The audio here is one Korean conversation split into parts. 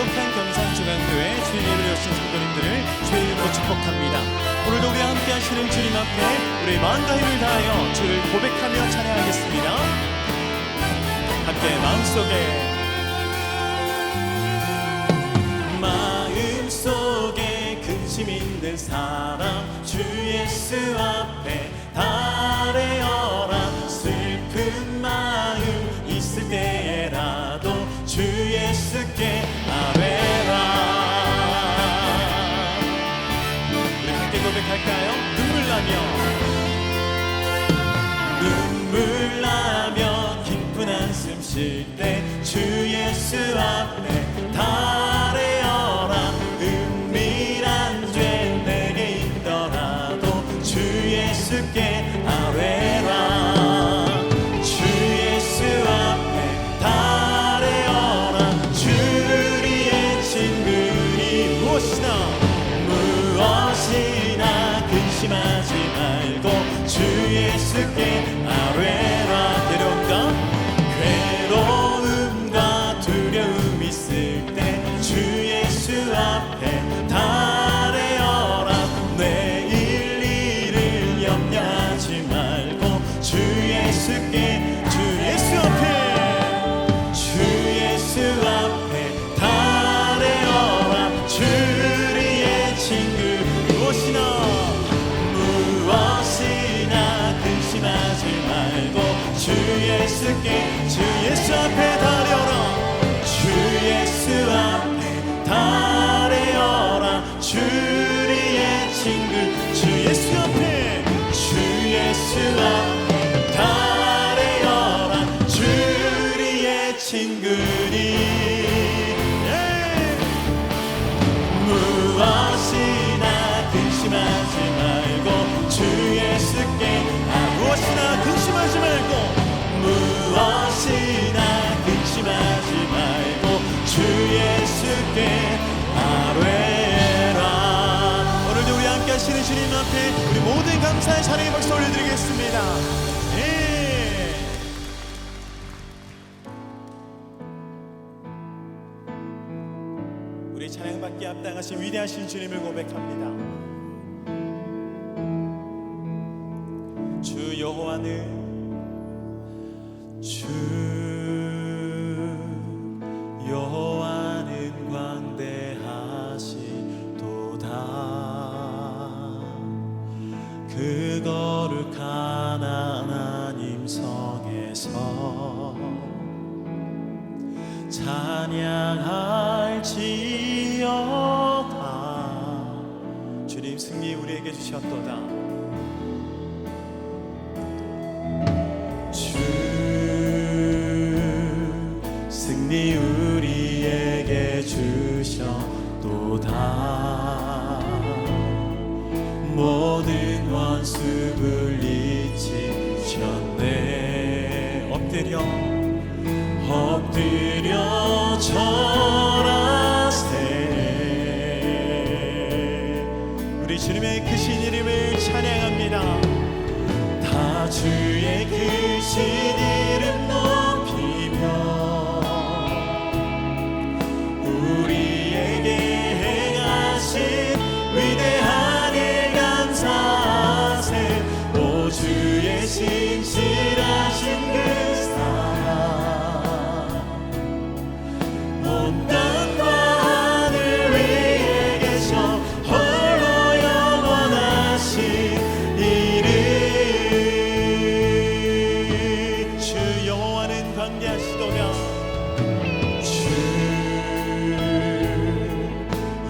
거룩한 경산중앙교회 주일 예배를 오신 성도님들을 주의 이름으로 축복합니다. 오늘도 우리와 함께 하시는 주님 앞에 우리 마음과 힘을 다하여 주를 고백하며 찬양하겠습니다. 함께 마음속에 근심 있는 사람 주 예수 앞에 달래어라. 슬픈 마음 있을 때에라도 주 예수께 아뢰라. 우리 함께 고백할까요? 눈물 나며 기쁜 한숨 쉴 때 주 예수 앞에 달래어라. 은밀한 죄 내게 있더라도 주 예수께 아뢰라. 주 예수 앞에 달래어라. 주리의 친구니 무엇이나 근심하지 말고 주 예수께 아뢰라. 괴로움과 두려움 있을 때 주 예수 앞에 달래어라. 내일 일을 염려하지 말고 주 예수께 주 예수 앞에 달래어라. 주리의 친구 무엇이나 근심하지 말고 주 예수께 주 예수 앞에 달려라. 주 예수 앞에 달려라. 주리의 친구 주 예수 앞에 달려라. 주리의 친구니 무엇이나 근심하지 말고 주 예수께 무엇이나 근심하지 말고 주 예수께 아뢰라. 오늘도 우리 함께 하시는 주님 앞에 우리 모든 감사의 찬양의 박수 올려드리겠습니다. 우리 찬양받기에 합당하신 위대하신 주님을 고백합니다. 주 여호와는 그 거룩한 하나님 성에서 찬양할지어다. 주님 승리 우리에게 주셨도다. 주 승리 우리에게 주셨도다. 모든 원수 물리치셨네. 엎드려 절하세. 우리 주님의 크신 이름을 찬양합니다. 다 주의 크신 이름 높이며 우리에게 행하신 위대한 일 감사하세. 오 주의 신실하신 그 사랑 온 땅과 하늘 위에 계셔 홀로 영원하신 이름. 주 여호와는 광대하시도다. 주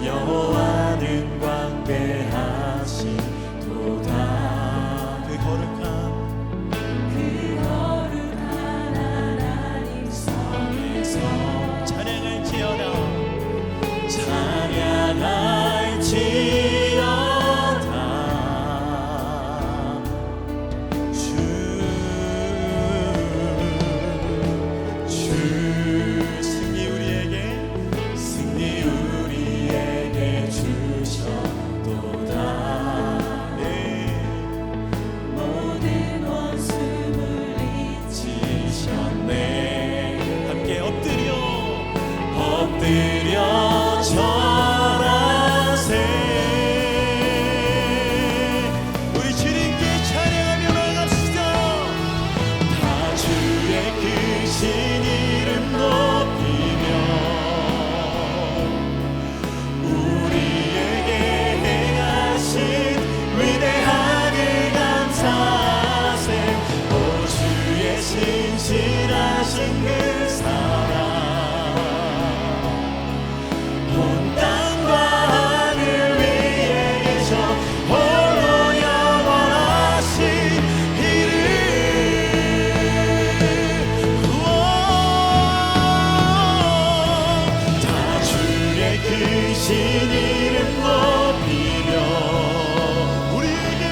여호와는 광대하시도다. 그 거룩한 하나님 성에서 찬양할지어다. 주 승리 우리에게 주셨도다. 모든 원수 물리치셨네. 함께 엎드려 시작하신 그 사랑 온 땅과 하늘 위에 계셔 홀로 영원하신 이름 다 주의 크신 이름 높이며 우리에게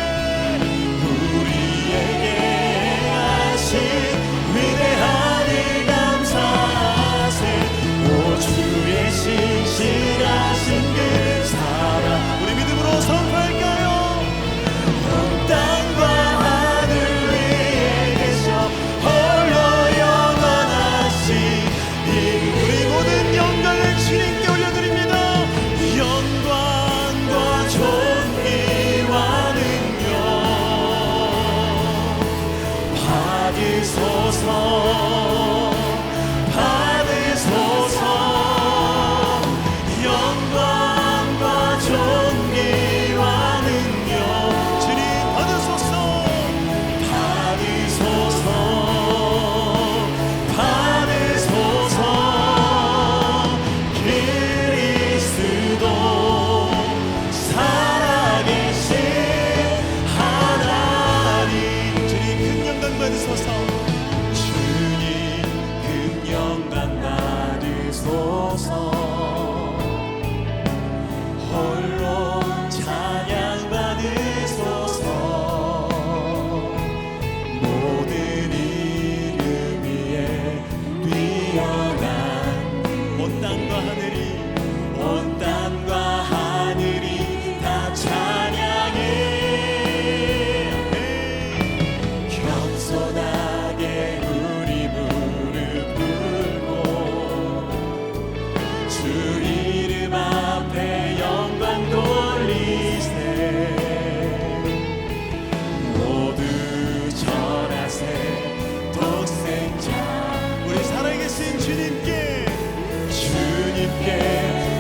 하신 위대한 일 감사하세 오 주의 신실하신 그 사랑 우리 믿음으로 선포할까요? 온 땅과 하늘 위에 계셔 홀로 영원하신 우리 모든 영광을 주님께 올려드립니다. 영광과 존귀와 능력 받으소서 영광과 존귀와 능력 주님 받으소서 그리스도 살아계신 하나님 주님 큰 영광 받으소서 주님 큰 영광 받으소서 홀로 찬양 받으소서 모든 이름 위에 뛰어난 온 땅과 하늘이 다 찬양해 겸손하게 우리 무릎 꿇고 주 이름 앞에 영광 돌리세 모두 절하세 독생자 우리 살아계신 주님께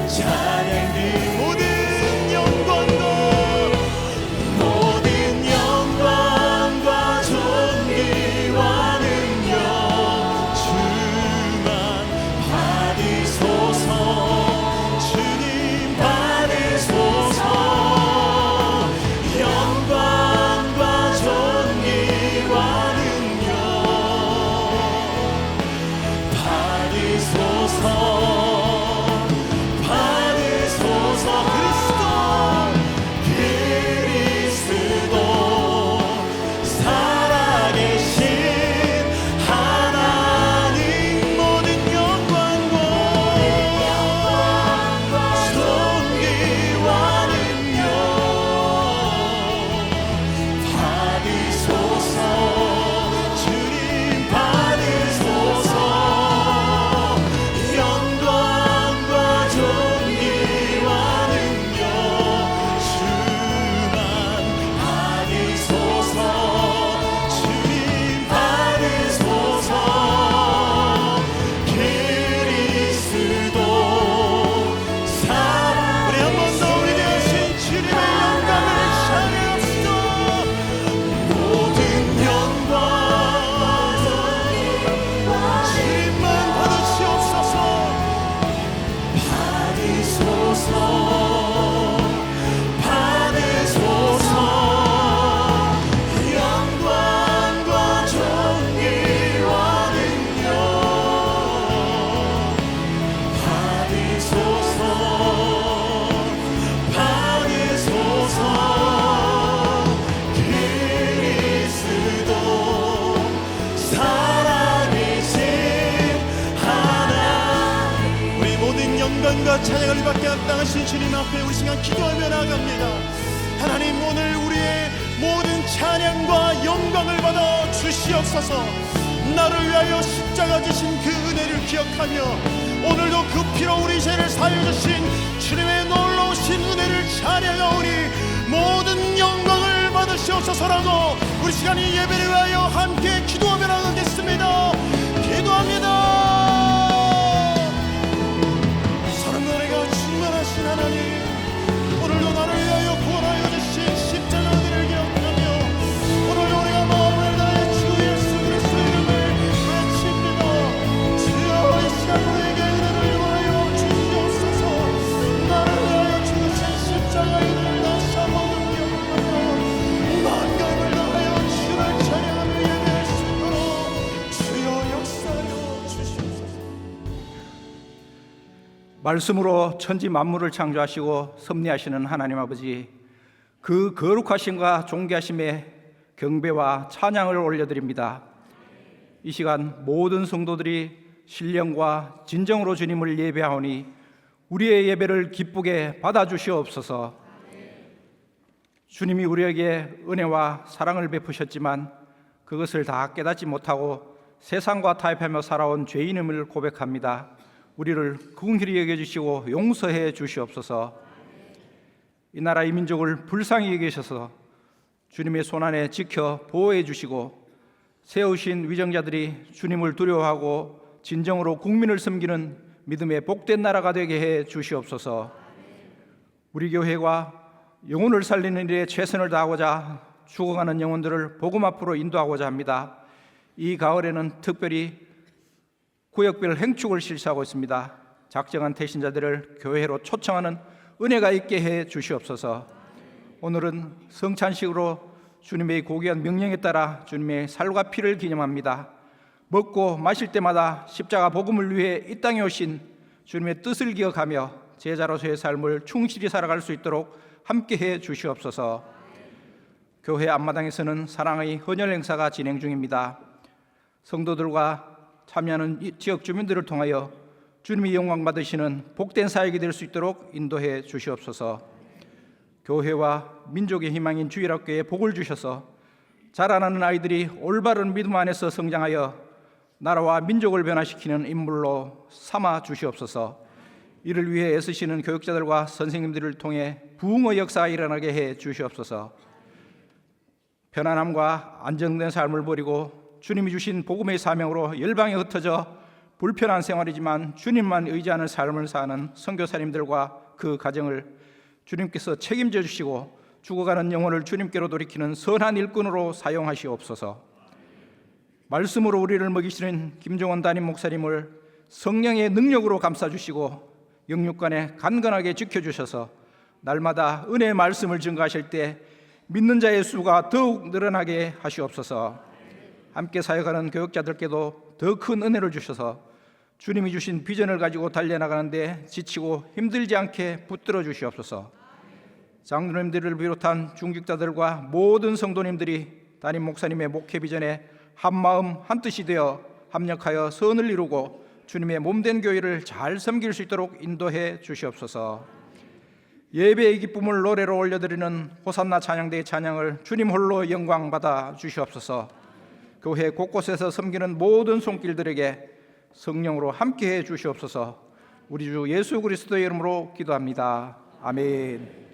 찬양드 모든 영광과 존귀와 능력 주만 받으소서 주님 받으소서 영광과 존귀와 능력 받으소서 그리스도 살아계신 하나님 모든 영광과 존귀와 능력 받으소서 주님 받으소서 영광과 존귀와 능력 주님 받으소서 그리스도 우리 한 번 더 우리 되신 주님의 영광을 찬양합시다. 모든 영광 주님만 받으시옵소서 받으소서 영광과 존귀와 능력 받으소서 그리스도 살아계신 하나님 우리 모든 영광과 찬양을 받게 합당하신 주님 앞에 우리 시간 기도하며 나아갑니다. 하나님 오늘 우리의 모든 찬양과 영광을 받아 주시옵소서. 나를 위하여 십자가 지신 그 은혜를 기억하며 오늘도 그 피로 우리 죄를 사여주신 주님의 놀라우신 은혜를 찬양하오니 모든 영광을 받으시옵소서라고 우리 시간이 예배를 위하여 함께 기도하며 나가겠습니다. 기도합니다. 사랑과 은혜가 충만하신 하나님 오늘도 나를 위하여 구원하여 주신 십자가 은혜를 기억하며 오늘도 우리가 마음을 다해 주 예수 그리스도 이름을 외칩니다. 말씀으로 천지 만물을 창조하시고 섭리하시는 하나님 아버지, 그 거룩하심과 존귀하심에 경배와 찬양을 올려드립니다. 이 시간 모든 성도들이 신령과 진정으로 주님을 예배하오니 우리의 예배를 기쁘게 받아주시옵소서. 주님이 우리에게 은혜와 사랑을 베푸셨지만 그것을 다 깨닫지 못하고 세상과 타협하며 살아온 죄인임을 고백합니다. 우리를 긍휼히 여겨주시고 용서해 주시옵소서. 이 나라 이 민족을 불쌍히 여기셔서 주님의 손안에 지켜 보호해 주시고 세우신 위정자들이 주님을 두려워하고 진정으로 국민을 섬기는 믿음의 복된 나라가 되게 해 주시옵소서. 우리 교회가 영혼을 살리는 일에 최선을 다하고자 죽어가는 영혼들을 복음 앞으로 인도하고자 합니다. 이 가을에는 특별히 구역별 행축을 실시하고 있습니다. 작정한 태신자들을 교회로 초청하는 은혜가 있게 해 주시옵소서. 오늘은 성찬식으로 주님의 고귀한 명령에 따라 주님의 살과 피를 기념합니다. 먹고 마실 때마다 십자가 복음을 위해 이 땅에 오신 주님의 뜻을 기억하며 제자로서의 삶을 충실히 살아갈 수 있도록 함께해 주시옵소서. 교회 앞마당에서는 사랑의 헌혈 행사가 진행 중입니다. 성도들과 참여하는 지역 주민들을 통하여 주님이 영광 받으시는 복된 사역이 될 수 있도록 인도해 주시옵소서. 교회와 민족의 희망인 주일학교에 복을 주셔서 자라나는 아이들이 올바른 믿음 안에서 성장하여 나라와 민족을 변화시키는 인물로 삼아 주시옵소서. 이를 위해 애쓰시는 교육자들과 선생님들을 통해 부흥의 역사가 일어나게 해 주시옵소서. 편안함과 안정된 삶을 버리고 주님이 주신 복음의 사명으로 열방에 흩어져 불편한 생활이지만 주님만 의지하는 삶을 사는 선교사님들과 그 가정을 주님께서 책임져 주시고 죽어가는 영혼을 주님께로 돌이키는 선한 일꾼으로 사용하시옵소서. 말씀으로 우리를 먹이시는 김종원 담임 목사님을 성령의 능력으로 감싸주시고 영육간에 간건하게 지켜주셔서 날마다 은혜의 말씀을 증거하실 때 믿는 자의 수가 더욱 늘어나게 하시옵소서. 함께 사역하는 교육자들께도 더 큰 은혜를 주셔서 주님이 주신 비전을 가지고 달려나가는데 지치고 힘들지 않게 붙들어 주시옵소서. 장로님들을 비롯한 중직자들과 모든 성도님들이 담임 목사님의 목회 비전에 한마음 한뜻이 되어 합력하여 선을 이루고 주님의 몸된 교회를 잘 섬길 수 있도록 인도해 주시옵소서. 예배의 기쁨을 노래로 올려드리는 호산나 찬양대의 찬양을 주님 홀로 영광 받아 주시옵소서. 교회 곳곳에서 섬기는 모든 손길들에게 성령으로 함께해 주시옵소서. 우리 주 예수 그리스도의 이름으로 기도합니다. 아멘.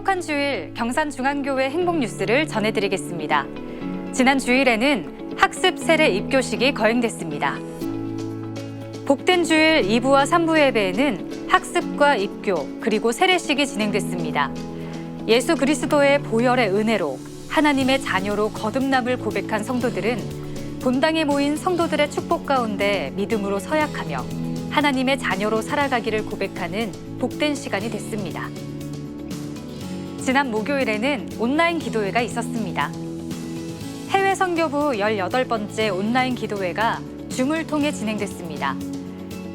행복한 주일 경산중앙교회 행복뉴스를 전해드리겠습니다. 지난 주일에는 학습 세례 입교식이 거행됐습니다. 복된 주일 2부와 3부 예배에는 학습과 입교 그리고 세례식이 진행됐습니다. 예수 그리스도의 보혈의 은혜로 하나님의 자녀로 거듭남을 고백한 성도들은 본당에 모인 성도들의 축복 가운데 믿음으로 서약하며 하나님의 자녀로 살아가기를 고백하는 복된 시간이 됐습니다. 지난 목요일에는 온라인 기도회가 있었습니다. 해외 선교부 18번째 온라인 기도회가 줌을 통해 진행됐습니다.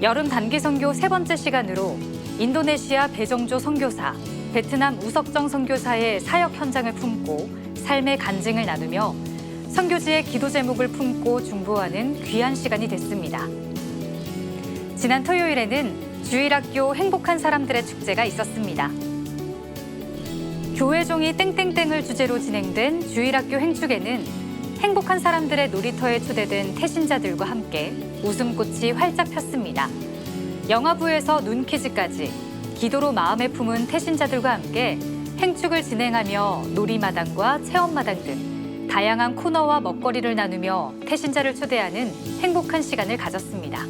여름 단기 선교 3번째 시간으로 인도네시아 배정조 선교사, 베트남 우석정 선교사의 사역 현장을 품고 삶의 간증을 나누며 선교지의 기도 제목을 품고 중보하는 귀한 시간이 됐습니다. 지난 토요일에는 주일학교 행복한 사람들의 축제가 있었습니다. 교회종이 땡땡땡을 주제로 진행된 주일학교 행축에는 행복한 사람들의 놀이터에 초대된 태신자들과 함께 웃음꽃이 활짝 폈습니다. 영화부에서 눈퀴즈까지 기도로 마음에 품은 태신자들과 함께 행축을 진행하며 놀이마당과 체험마당 등 다양한 코너와 먹거리를 나누며 태신자를 초대하는 행복한 시간을 가졌습니다.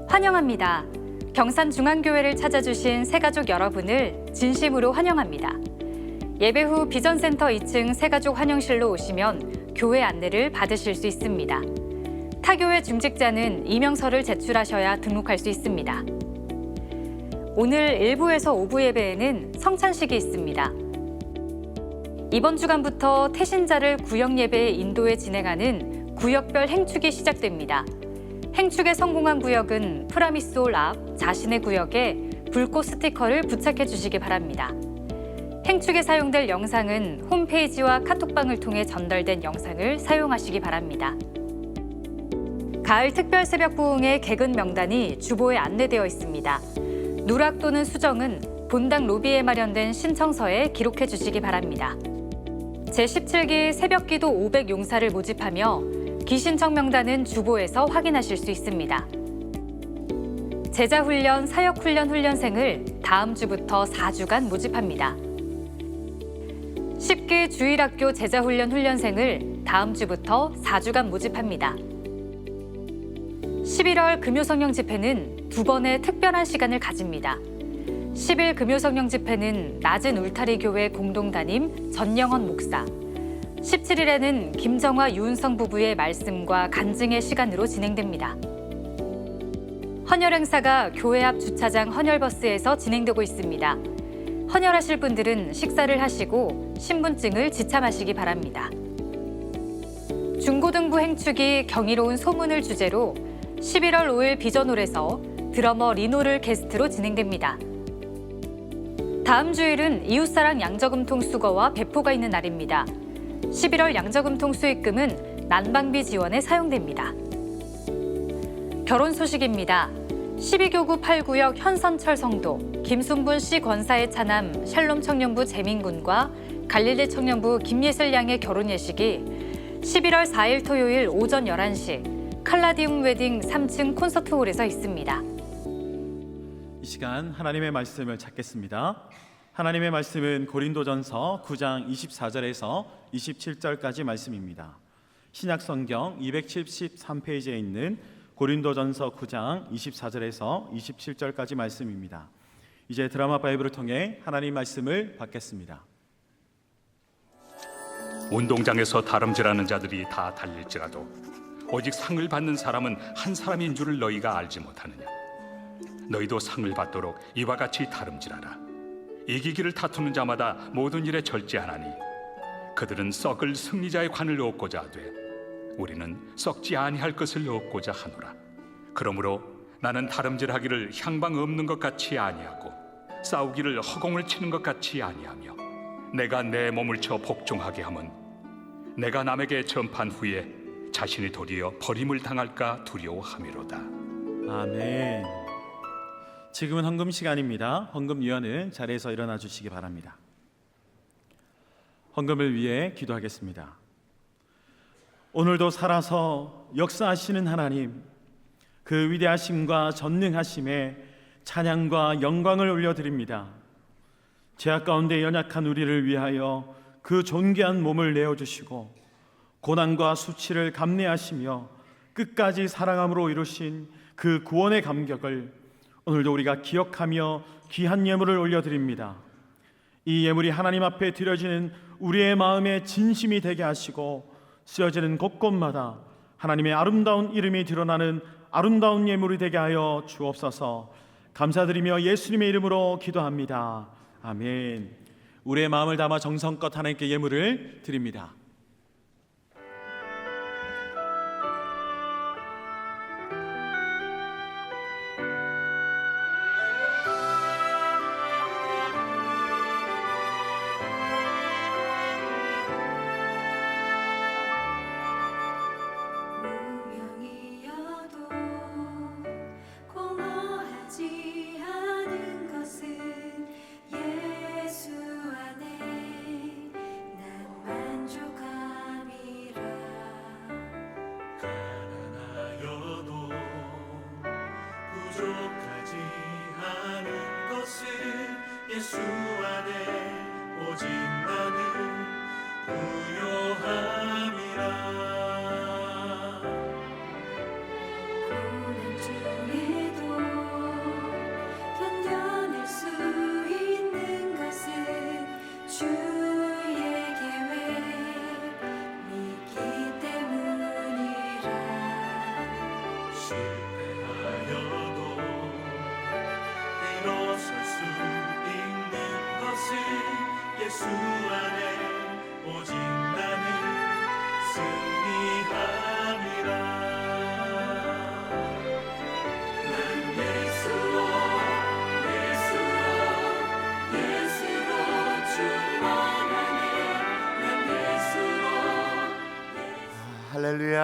환영합니다. 경산중앙교회를 찾아주신 새가족 여러분을 진심으로 환영합니다. 예배 후 비전센터 2층 새가족 환영실로 오시면 교회 안내를 받으실 수 있습니다. 타교회 중직자는 이명서를 제출하셔야 등록할 수 있습니다. 오늘 1부에서 5부 예배에는 성찬식이 있습니다. 이번 주간부터 태신자를 구역 예배에 인도해 진행하는 구역별 행축이 시작됩니다. 행축에 성공한 구역은 프라미스올 앞 자신의 구역에 불꽃 스티커를 부착해 주시기 바랍니다. 행축에 사용될 영상은 홈페이지와 카톡방을 통해 전달된 영상을 사용하시기 바랍니다. 가을 특별 새벽 부흥의 개근 명단이 주보에 안내되어 있습니다. 누락 또는 수정은 본당 로비에 마련된 신청서에 기록해 주시기 바랍니다. 제17기 새벽기도 500 용사를 모집하며 기신청 명단은 주보에서 확인하실 수 있습니다. 제자훈련, 사역훈련 훈련생을 다음 주부터 4주간 모집합니다. 10기 주일학교 제자훈련 훈련생을 다음 주부터 4주간 모집합니다. 11월 금요성령 집회는 2번의 특별한 시간을 가집니다. 10일 금요성령 집회는 낮은 울타리 교회 공동담임 전영헌 목사, 17일에는 김정화, 유은성 부부의 말씀과 간증의 시간으로 진행됩니다. 헌혈 행사가 교회 앞 주차장 헌혈버스에서 진행되고 있습니다. 헌혈하실 분들은 식사를 하시고 신분증을 지참하시기 바랍니다. 중고등부 행축이 경이로운 소문을 주제로 11월 5일 비전홀에서 드러머 리노를 게스트로 진행됩니다. 다음 주일은 이웃사랑 양저금통 수거와 배포가 있는 날입니다. 11월 양저금통 수익금은 난방비 지원에 사용됩니다. 결혼 소식입니다. 12교구 8구역 현선철 성도, 김순분 씨 권사의 차남 샬롬 청년부 재민군과 갈릴리 청년부 김예슬 양의 결혼 예식이 11월 4일 토요일 오전 11시 칼라디움 웨딩 3층 콘서트홀에서 있습니다. 이 시간 하나님의 말씀을 찾겠습니다. 하나님의 말씀은 고린도전서 9장 24절에서 27절까지 말씀입니다. 신약성경 273페이지에 있는 고린도전서 9장 24절에서 27절까지 말씀입니다. 이제 드라마 바이블을 통해 하나님 말씀을 받겠습니다. 운동장에서 다름질하는 자들이 다 달릴지라도 오직 상을 받는 사람은 한 사람인 줄을 너희가 알지 못하느냐. 너희도 상을 받도록 이와 같이 다름질하라. 이기기를 다투는 자마다 모든 일에 절제하나니 그들은 썩을 승리자의 관을 얻고자 하되 우리는 썩지 아니할 것을 얻고자 하노라. 그러므로 나는 다름질하기를 향방 없는 것 같이 아니하고 싸우기를 허공을 치는 것 같이 아니하며 내가 내 몸을 쳐 복종하게 함은 내가 남에게 전판 후에 자신이 도리어 버림을 당할까 두려워함이로다. 아멘. 지금은 헌금 시간입니다. 헌금위원은 자리에서 일어나 주시기 바랍니다. 헌금을 위해 기도하겠습니다. 오늘도 살아서 역사하시는 하나님, 그 위대하심과 전능하심에 찬양과 영광을 올려드립니다. 죄악 가운데 연약한 우리를 위하여 그 존귀한 몸을 내어주시고 고난과 수치를 감내하시며 끝까지 사랑함으로 이루신 그 구원의 감격을 오늘도 우리가 기억하며 귀한 예물을 올려드립니다. 이 예물이 하나님 앞에 드려지는 우리의 마음의 진심이 되게 하시고 쓰여지는 곳곳마다 하나님의 아름다운 이름이 드러나는 아름다운 예물이 되게 하여 주옵소서. 감사드리며 예수님의 이름으로 기도합니다. 아멘. 우리의 마음을 담아 정성껏 하나님께 예물을 드립니다. 무명이어도 공허하지 않은 것은 예수 안에 난 만족함이라. 가난하여도 부족하지 않은 것은 예수 안에 오직 나는 부요함이라. 고난 중에도 견뎌낼 수 있는 것은 주의 계획 믿기 때문이라. 실패하여도 일어설 수 있는 것은 예수 안에 오직 나는 승리함이라. 난 예수로 충만하네. 난 예수로. 할렐루야.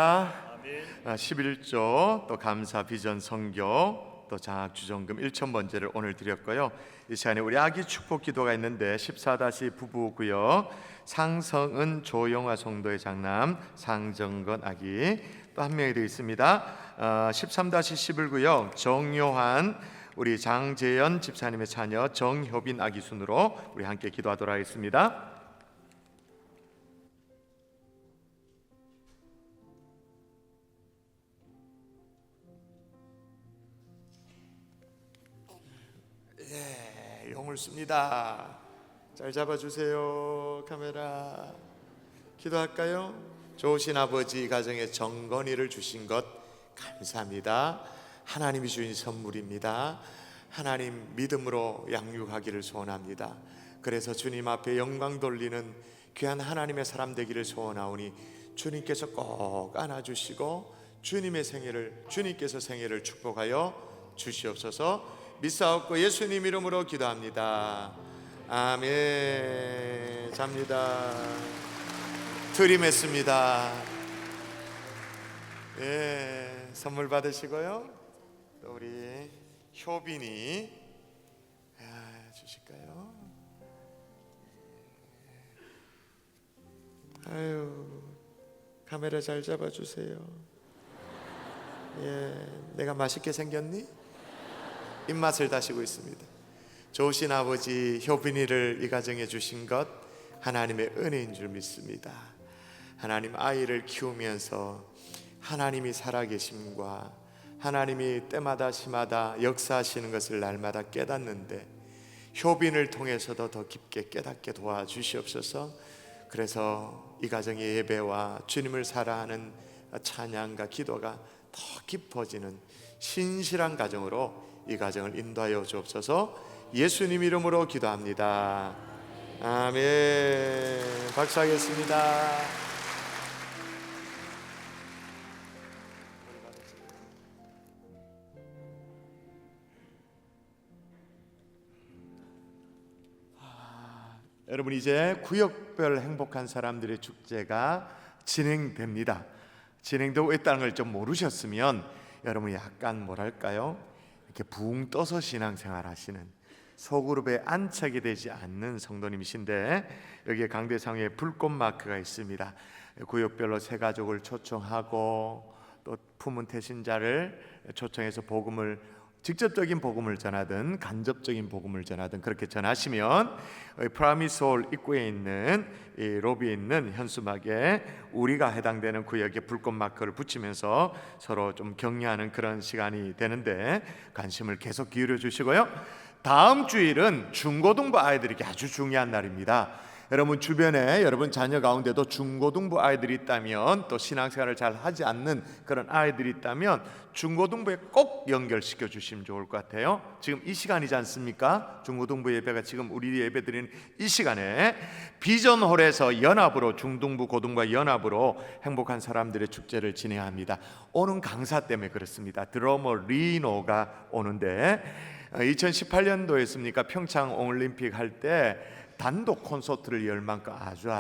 11조 또 감사 비전 선교 또 장학 주정금 1,000번제를 오늘 드렸고요. 이 시간에 우리 아기 축복 기도가 있는데 14- 부부구역 상성은 조영화 성도의 장남 상정건 아기 또 한 명이 되어 있습니다. 13-11구역 정요한 우리 장재현 집사님의 자녀 정효빈 아기 순으로 우리 함께 기도하도록 하겠습니다. 용을 씁니다. 잘 잡아주세요. 카메라. 기도할까요? 좋으신 아버지, 가정에 정건이를 주신 것 감사합니다. 하나님이 주신 선물입니다. 하나님 믿음으로 양육하기를 소원합니다. 그래서 주님 앞에 영광 돌리는 귀한 하나님의 사람 되기를 소원하오니 주님께서 꼭 안아주시고 주님께서 생애를 축복하여 주시옵소서. 믿사옵고 예수님 이름으로 기도합니다. 아멘. 잡니다. 드림했습니다. 예, 선물 받으시고요. 또 우리 효빈이 주실까요? 아유, 카메라 잘 잡아주세요. 예, 내가 맛있게 생겼니? 입맛을 다시고 있습니다. 좋으신 아버지 효빈이를 이 가정에 주신 것 하나님의 은혜인 줄 믿습니다. 하나님 아이를 키우면서 하나님이 살아계심과 하나님이 때마다 시마다 역사하시는 것을 날마다 깨닫는데 효빈을 통해서도 더 깊게 깨닫게 도와주시옵소서. 그래서 이 가정의 예배와 주님을 사랑하는 찬양과 기도가 더 깊어지는 신실한 가정으로 이 가정을 인도하여 주옵소서. 예수님 이름으로 기도합니다. 아멘. 박수하겠습니다. 여러분, 이제 구역별 행복한 사람들의 축제가 진행됩니다. 진행되고 있다는 걸 좀 모르셨으면 여러분이 약간 뭐랄까요? 이렇게 붕 떠서 신앙생활 하시는 소그룹에 안착이 되지 않는 성도님이신데 여기에 강대상에 불꽃 마크가 있습니다. 구역별로 세 가족을 초청하고 또 품은 태신자를 초청해서 복음을 직접적인 복음을 전하든 간접적인 복음을 전하든 그렇게 전하시면 프라미솔 입구에 있는 이 로비에 있는 현수막에 우리가 해당되는 구역에 불꽃 마크를 붙이면서 서로 좀 격려하는 그런 시간이 되는데 관심을 계속 기울여 주시고요. 다음 주일은 중고등부 아이들에게 아주 중요한 날입니다. 여러분 주변에 여러분 자녀 가운데도 중고등부 아이들이 있다면, 또 신앙생활을 잘 하지 않는 그런 아이들이 있다면 중고등부에 꼭 연결시켜 주시면 좋을 것 같아요. 지금 이 시간이지 않습니까? 중고등부 예배가 지금 우리 예배 드리는 이 시간에 비전홀에서 연합으로, 중등부 고등부와 연합으로 행복한 사람들의 축제를 진행합니다. 오는 강사 때문에 그렇습니다. 드러머 리노가 오는데 2018년도였습니까? 평창 올림픽 할 때 단독 콘서트를 열 만큼 아주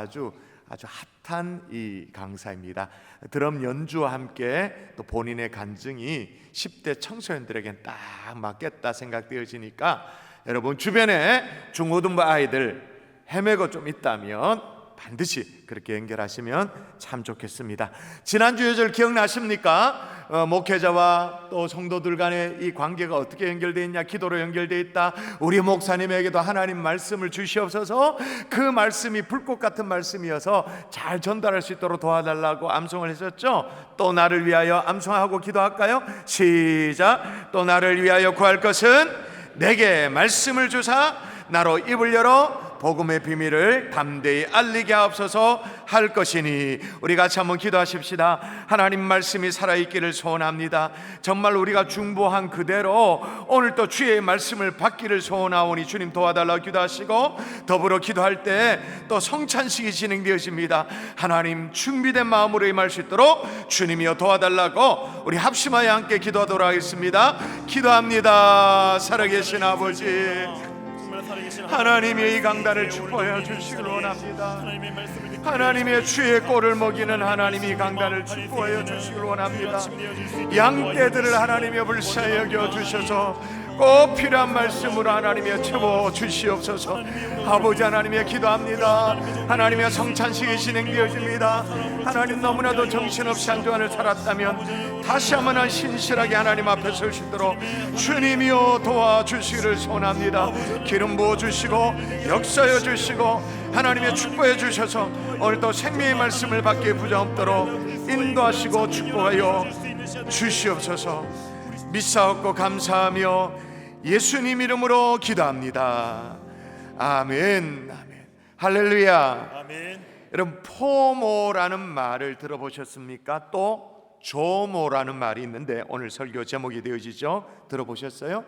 핫한 이 강사입니다. 드럼 연주와 함께 또 본인의 간증이 10대 청소년들에겐 딱 맞겠다 생각되어지니까 여러분 주변에 중고등부 아이들 헤매고 좀 있다면 반드시 그렇게 연결하시면 참 좋겠습니다. 지난주 예절 기억나십니까? 목회자와 또 성도들 간의 이 관계가 어떻게 연결되어 있냐? 기도로 연결되어 있다. 우리 목사님에게도 하나님 말씀을 주시옵소서. 그 말씀이 불꽃 같은 말씀이어서 잘 전달할 수 있도록 도와달라고 암송을 했었죠. 또 나를 위하여 암송하고 기도할까요? 시작. 또 나를 위하여 구할 것은 내게 말씀을 주사 나로 입을 열어 복음의 비밀을 담대히 알리게 하옵소서 할 것이니. 우리 같이 한번 기도하십시다. 하나님 말씀이 살아있기를 소원합니다. 정말 우리가 중보한 그대로 오늘 또 주의 말씀을 받기를 소원하오니 주님 도와달라고 기도하시고, 더불어 기도할 때 또 성찬식이 진행되어집니다. 하나님 준비된 마음으로 임할 수 있도록 주님이여 도와달라고 우리 합심하여 함께 기도하도록 하겠습니다. 기도합니다. 살아계신 아버지, 하나님의 이 강단을 축복하여 주시길 원합니다. 하나님의 주의 꼴을 먹이는 하나님이 강단을 축복하여 주시길 원합니다. 양떼들을 하나님의 불쌍히 여겨 주셔서 꼭 필요한 말씀으로 하나님의 채워 주시옵소서. 아버지 하나님의 기도합니다. 하나님의 성찬식이 진행되어집니다. 하나님 너무나도 정신없이 한 주간을 살았다면 다시 한번 신실하게 하나님 앞에 설 수 있도록 주님이여 도와주시기를 소원합니다. 기름 부어주시고 역사여 주시고 하나님의 축복해 주셔서 오늘도 생명의 말씀을 받기에 부정없도록 인도하시고 축복하여 주시옵소서. 믿사옵고 감사하며 예수님 이름으로 기도합니다. 아멘. 아멘. 할렐루야. 아멘. 여러분 포모라는 말을 들어보셨습니까? 또 조모라는 말이 있는데 오늘 설교 제목이 되어지죠. 들어보셨어요?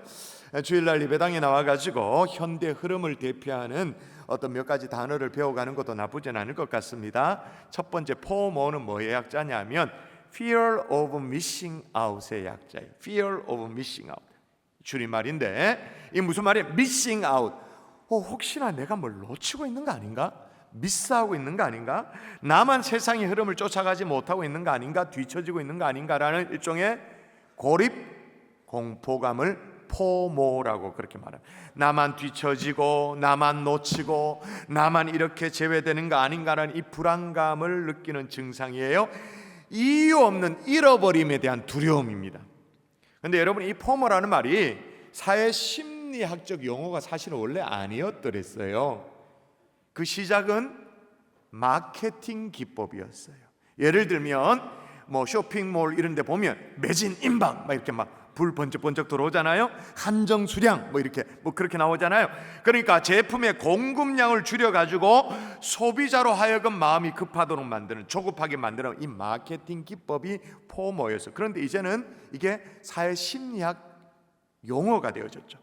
주일날 예배당에 나와가지고 현대 흐름을 대표하는 어떤 몇 가지 단어를 배워가는 것도 나쁘진 않을 것 같습니다. 첫 번째 포모는 뭐의 약자냐면 Fear of missing out의 약자예요. Fear of missing out. 줄임말인데 이 무슨 말이에요? Missing out. 혹시나 내가 뭘 놓치고 있는 거 아닌가? 미스하고 있는 거 아닌가? 나만 세상의 흐름을 쫓아가지 못하고 있는 거 아닌가? 뒤처지고 있는 거 아닌가라는 일종의 고립 공포감을 포모라고 그렇게 말합니다. 나만 뒤처지고 나만 놓치고 나만 이렇게 제외되는 거 아닌가라는 이 불안감을 느끼는 증상이에요. 이유 없는 잃어버림에 대한 두려움입니다. 그런데 여러분 이 포모라는 말이 사회 심리학적 용어가 사실은 원래 아니었더랬어요. 그 시작은 마케팅 기법이었어요. 예를 들면 뭐 쇼핑몰 이런 데 보면 매진 임박 막 이렇게 막 불 번쩍번쩍 들어오잖아요. 한정 수량 뭐 이렇게 뭐 그렇게 나오잖아요. 그러니까 제품의 공급량을 줄여 가지고 소비자로 하여금 마음이 급하도록 만드는, 조급하게 만드는 이 마케팅 기법이 포모였어요. 그런데 이제는 이게 사회 심리학 용어가 되어졌죠.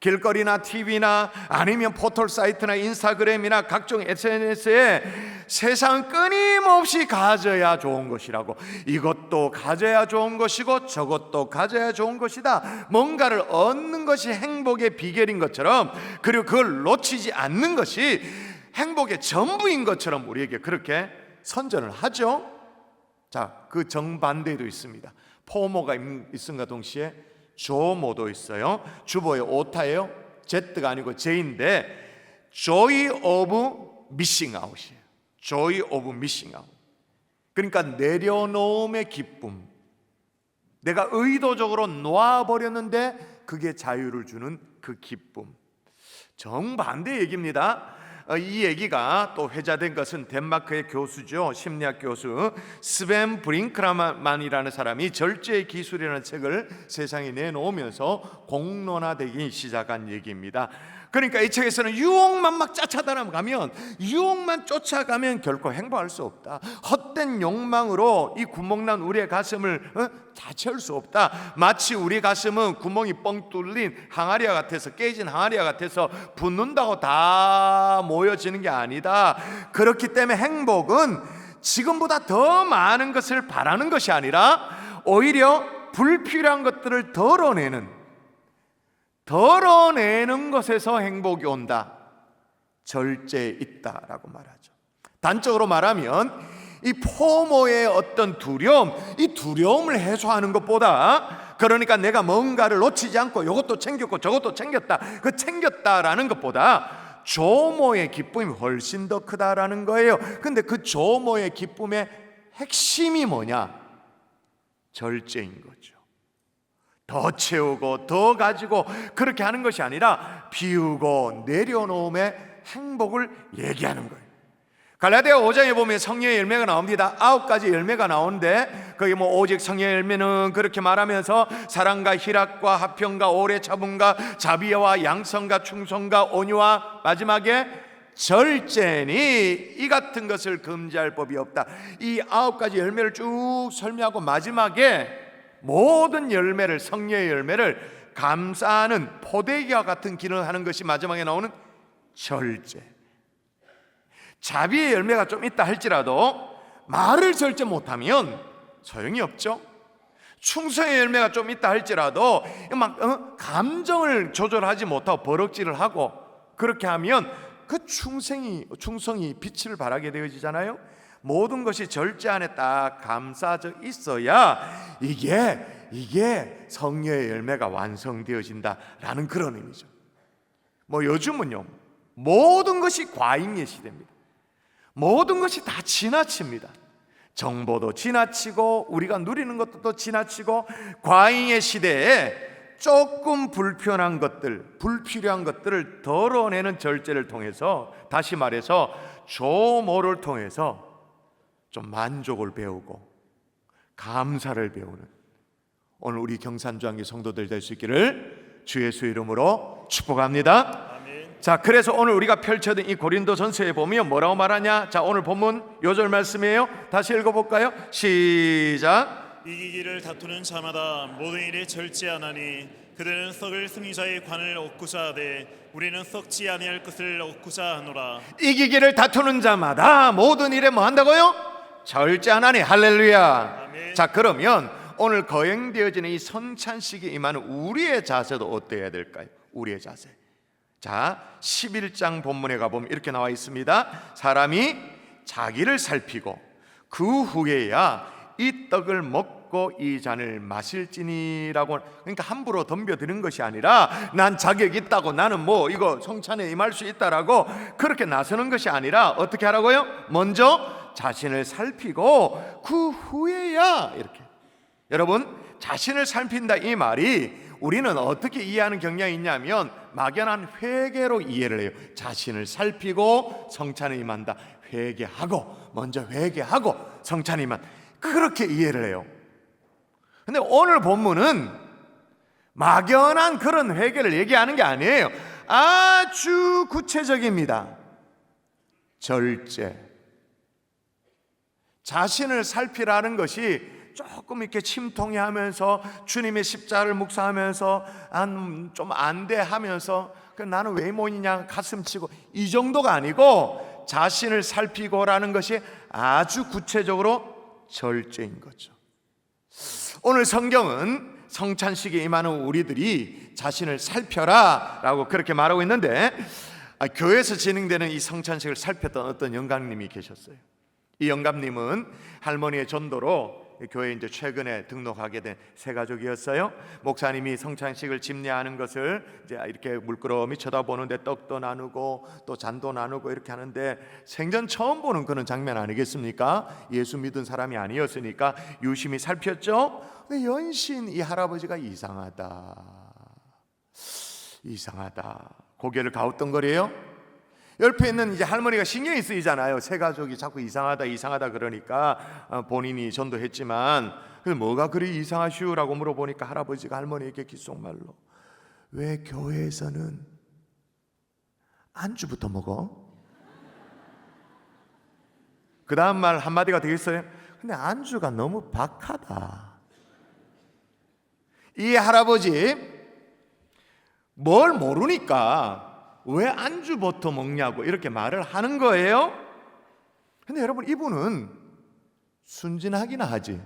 길거리나 TV나 아니면 포털 사이트나 인스타그램이나 각종 SNS에 세상은 끊임없이 가져야 좋은 것이라고, 이것도 가져야 좋은 것이고 저것도 가져야 좋은 것이다. 뭔가를 얻는 것이 행복의 비결인 것처럼, 그리고 그걸 놓치지 않는 것이 행복의 전부인 것처럼 우리에게 그렇게 선전을 하죠. 자, 그 정반대도 있습니다. 포모가 있음과 동시에 조모도 있어요. 주보의 오타예요. Z가 아니고 J인데 Joy of Missing Out이에요. Joy of Missing Out. 그러니까 내려놓음의 기쁨. 내가 의도적으로 놓아버렸는데 그게 자유를 주는 그 기쁨. 정반대 얘기입니다. 이 얘기가 또 회자된 것은 덴마크의 교수죠, 심리학 교수 스벤 브링크라만이라는 사람이 절제의 기술이라는 책을 세상에 내놓으면서 공론화되기 시작한 얘기입니다. 그러니까 이 책에서는 유혹만 막 쫓아가면, 유혹만 쫓아가면 결코 행복할 수 없다. 헛된 욕망으로 이 구멍난 우리의 가슴을 다 채울 수 없다. 마치 우리 가슴은 구멍이 뻥 뚫린 항아리와 같아서, 깨진 항아리와 같아서 붙는다고 다 모여지는 게 아니다. 그렇기 때문에 행복은 지금보다 더 많은 것을 바라는 것이 아니라 오히려 불필요한 것들을 덜어내는 것에서 행복이 온다. 절제에 있다라고 말하죠. 단적으로 말하면 이 포모의 어떤 두려움, 이 두려움을 해소하는 것보다, 그러니까 내가 뭔가를 놓치지 않고 이것도 챙겼고 저것도 챙겼다, 그 챙겼다라는 것보다 조모의 기쁨이 훨씬 더 크다라는 거예요. 근데 그 조모의 기쁨의 핵심이 뭐냐? 절제인 거죠. 더 채우고 더 가지고 그렇게 하는 것이 아니라 비우고 내려놓음의 행복을 얘기하는 거예요. 갈라디아 5장에 보면 성령의 열매가 나옵니다. 9가지 열매가 나오는데 거기 뭐 오직 성령의 열매는 그렇게 말하면서 사랑과 희락과 화평과 오래 참음과 자비와 양성과 충성과 온유와 마지막에 절제니 이 같은 것을 금지할 법이 없다. 이 9가지 열매를 쭉 설명하고 마지막에 모든 열매를, 성령의 열매를 감싸는 포대기와 같은 기능을 하는 것이 마지막에 나오는 절제. 자비의 열매가 좀 있다 할지라도 말을 절제 못하면 소용이 없죠. 충성의 열매가 좀 있다 할지라도 막 감정을 조절하지 못하고 버럭질을 하고 그렇게 하면 그 충성이 빛을 발하게 되어지잖아요. 모든 것이 절제 안에 딱 감싸져 있어야 이게 성령의 열매가 완성되어진다라는 그런 의미죠. 뭐 요즘은요, 모든 것이 과잉의 시대입니다. 모든 것이 다 지나칩니다. 정보도 지나치고 우리가 누리는 것도 또 지나치고 과잉의 시대에 조금 불편한 것들, 불필요한 것들을 덜어내는 절제를 통해서, 다시 말해서 조모를 통해서 좀 만족을 배우고 감사를 배우는 오늘 우리 경산주안교 성도들 될 수 있기를 주 예수 이름으로 축복합니다. 자, 그래서 오늘 우리가 펼쳐진 이 고린도전서에 보면 뭐라고 말하냐? 자, 오늘 본문 요절 말씀이에요. 다시 읽어볼까요? 시작. 이기기를 다투는 자마다 모든 일에 절제하나니 그들은 썩을 승리자의 관을 얻고자 하되 우리는 썩지 아니할 것을 얻고자 하노라. 이기기를 다투는 자마다 모든 일에 뭐 한다고요? 절제하나니. 할렐루야. 아멘. 자, 그러면 오늘 거행되어지는 이 성찬식에 임하는 우리의 자세도 어때야 될까요? 우리의 자세. 자, 11장 본문에 가보면 이렇게 나와 있습니다. 사람이 자기를 살피고 그 후에야 이 떡을 먹고 이 잔을 마실지니라고. 그러니까 함부로 덤벼드는 것이 아니라 난 자격 있다고, 나는 뭐 이거 성찬에 임할 수 있다라고 그렇게 나서는 것이 아니라 어떻게 하라고요? 먼저 자신을 살피고 그 후에야. 이렇게. 여러분, 자신을 살핀다 이 말이 우리는 어떻게 이해하는 경향이 있냐면 막연한 회개로 이해를 해요. 자신을 살피고 성찬에 임한다. 회개하고, 먼저 회개하고 성찬에 임한, 그렇게 이해를 해요. 근데 오늘 본문은 막연한 그런 회개를 얘기하는 게 아니에요. 아주 구체적입니다. 절제. 자신을 살피라는 것이 조금 이렇게 침통해 하면서 주님의 십자가를 묵상하면서 좀 안대하면서 나는 왜 모이냐 가슴 치고 이 정도가 아니고 자신을 살피고라는 것이 아주 구체적으로 절제인 거죠. 오늘 성경은 성찬식에 임하는 우리들이 자신을 살펴라 라고 그렇게 말하고 있는데, 교회에서 진행되는 이 성찬식을 살폈던 어떤 영감님이 계셨어요. 이 영감님은 할머니의 전도로 교회에 이제 최근에 등록하게 된 새가족이었어요. 목사님이 성찬식을 집례하는 것을 이제 이렇게 물끄러미 쳐다보는데 떡도 나누고 또 잔도 나누고 이렇게 하는데 생전 처음 보는 그런 장면 아니겠습니까? 예수 믿은 사람이 아니었으니까 유심히 살폈죠. 근데 연신 이 할아버지가 이상하다. 이상하다. 고개를 갸우뚱거려요. 옆에 있는 이제 할머니가 신경이 쓰이잖아요. 새 가족이 자꾸 이상하다 그러니까 본인이 전도했지만 그래서 뭐가 그리 이상하시오라고 물어보니까 할아버지가 할머니에게 귓속말로 왜 교회에서는 안주부터 먹어? 그 다음 말 한마디가 되겠어요? 근데 안주가 너무 박하다. 이 할아버지 뭘 모르니까 왜 안주부터 먹냐고 이렇게 말을 하는 거예요. 근데 여러분 이분은 순진하기나 하지.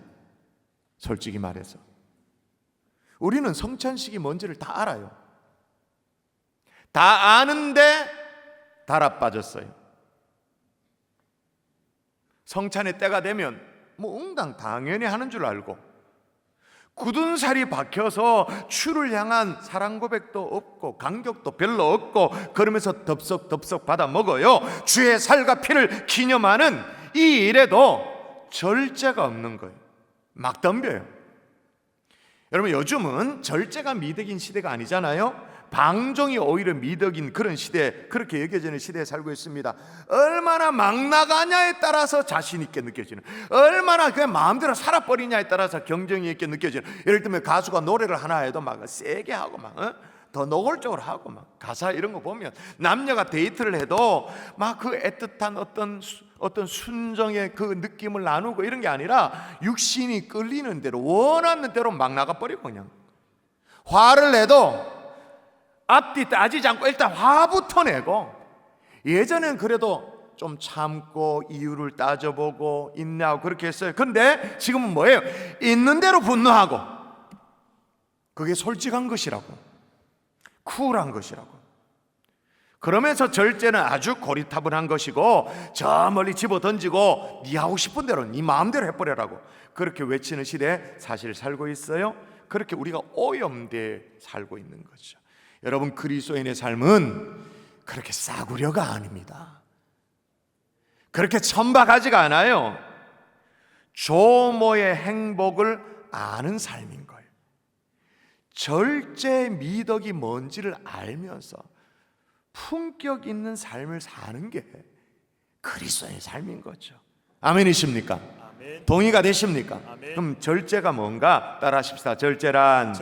솔직히 말해서 우리는 성찬식이 뭔지를 다 알아요. 다 아는데 달아 빠졌어요. 성찬의 때가 되면 뭐 응당 당연히 하는 줄 알고 굳은 살이 박혀서 주를 향한 사랑 고백도 없고 간격도 별로 없고 그러면서 덥석 받아 먹어요. 주의 살과 피를 기념하는 이 일에도 절제가 없는 거예요. 막 덤벼요. 여러분 요즘은 절제가 미덕인 시대가 아니잖아요. 방종이 오히려 미덕인 그런 시대, 그렇게 여겨지는 시대에 살고 있습니다. 얼마나 막 나가냐에 따라서 자신 있게 느껴지는, 얼마나 그냥 마음대로 살아버리냐에 따라서 경쟁이 있게 느껴지는. 예를 들면 가수가 노래를 하나 해도 막 세게 하고 막 더 노골적으로 하고 막 가사 이런 거 보면 남녀가 데이트를 해도 막 그 애틋한 어떤 순정의 그 느낌을 나누고 이런 게 아니라 육신이 끌리는 대로 원하는 대로 막 나가버리고 그냥 화를 내도 앞뒤 따지지 않고 일단 화부터 내고, 예전엔 그래도 좀 참고 이유를 따져보고 인내하고 그렇게 했어요. 그런데 지금은 뭐예요? 있는 대로 분노하고, 그게 솔직한 것이라고, 쿨한 것이라고. 그러면서 절제는 아주 고리타분한 것이고 저 멀리 집어던지고 네 하고 싶은 대로 네 마음대로 해버려라고 그렇게 외치는 시대에 사실 살고 있어요. 그렇게 우리가 오염되어 살고 있는 거죠. 여러분 그리스도인의 삶은 그렇게 싸구려가 아닙니다. 그렇게 천박하지가 않아요. 조모의 행복을 아는 삶인 거예요. 절제 미덕이 뭔지를 알면서 품격 있는 삶을 사는 게 그리스도의 삶인 거죠. 아멘이십니까? 아멘. 동의가 되십니까? 아멘. 그럼 절제가 뭔가 따라하십시다. 절제란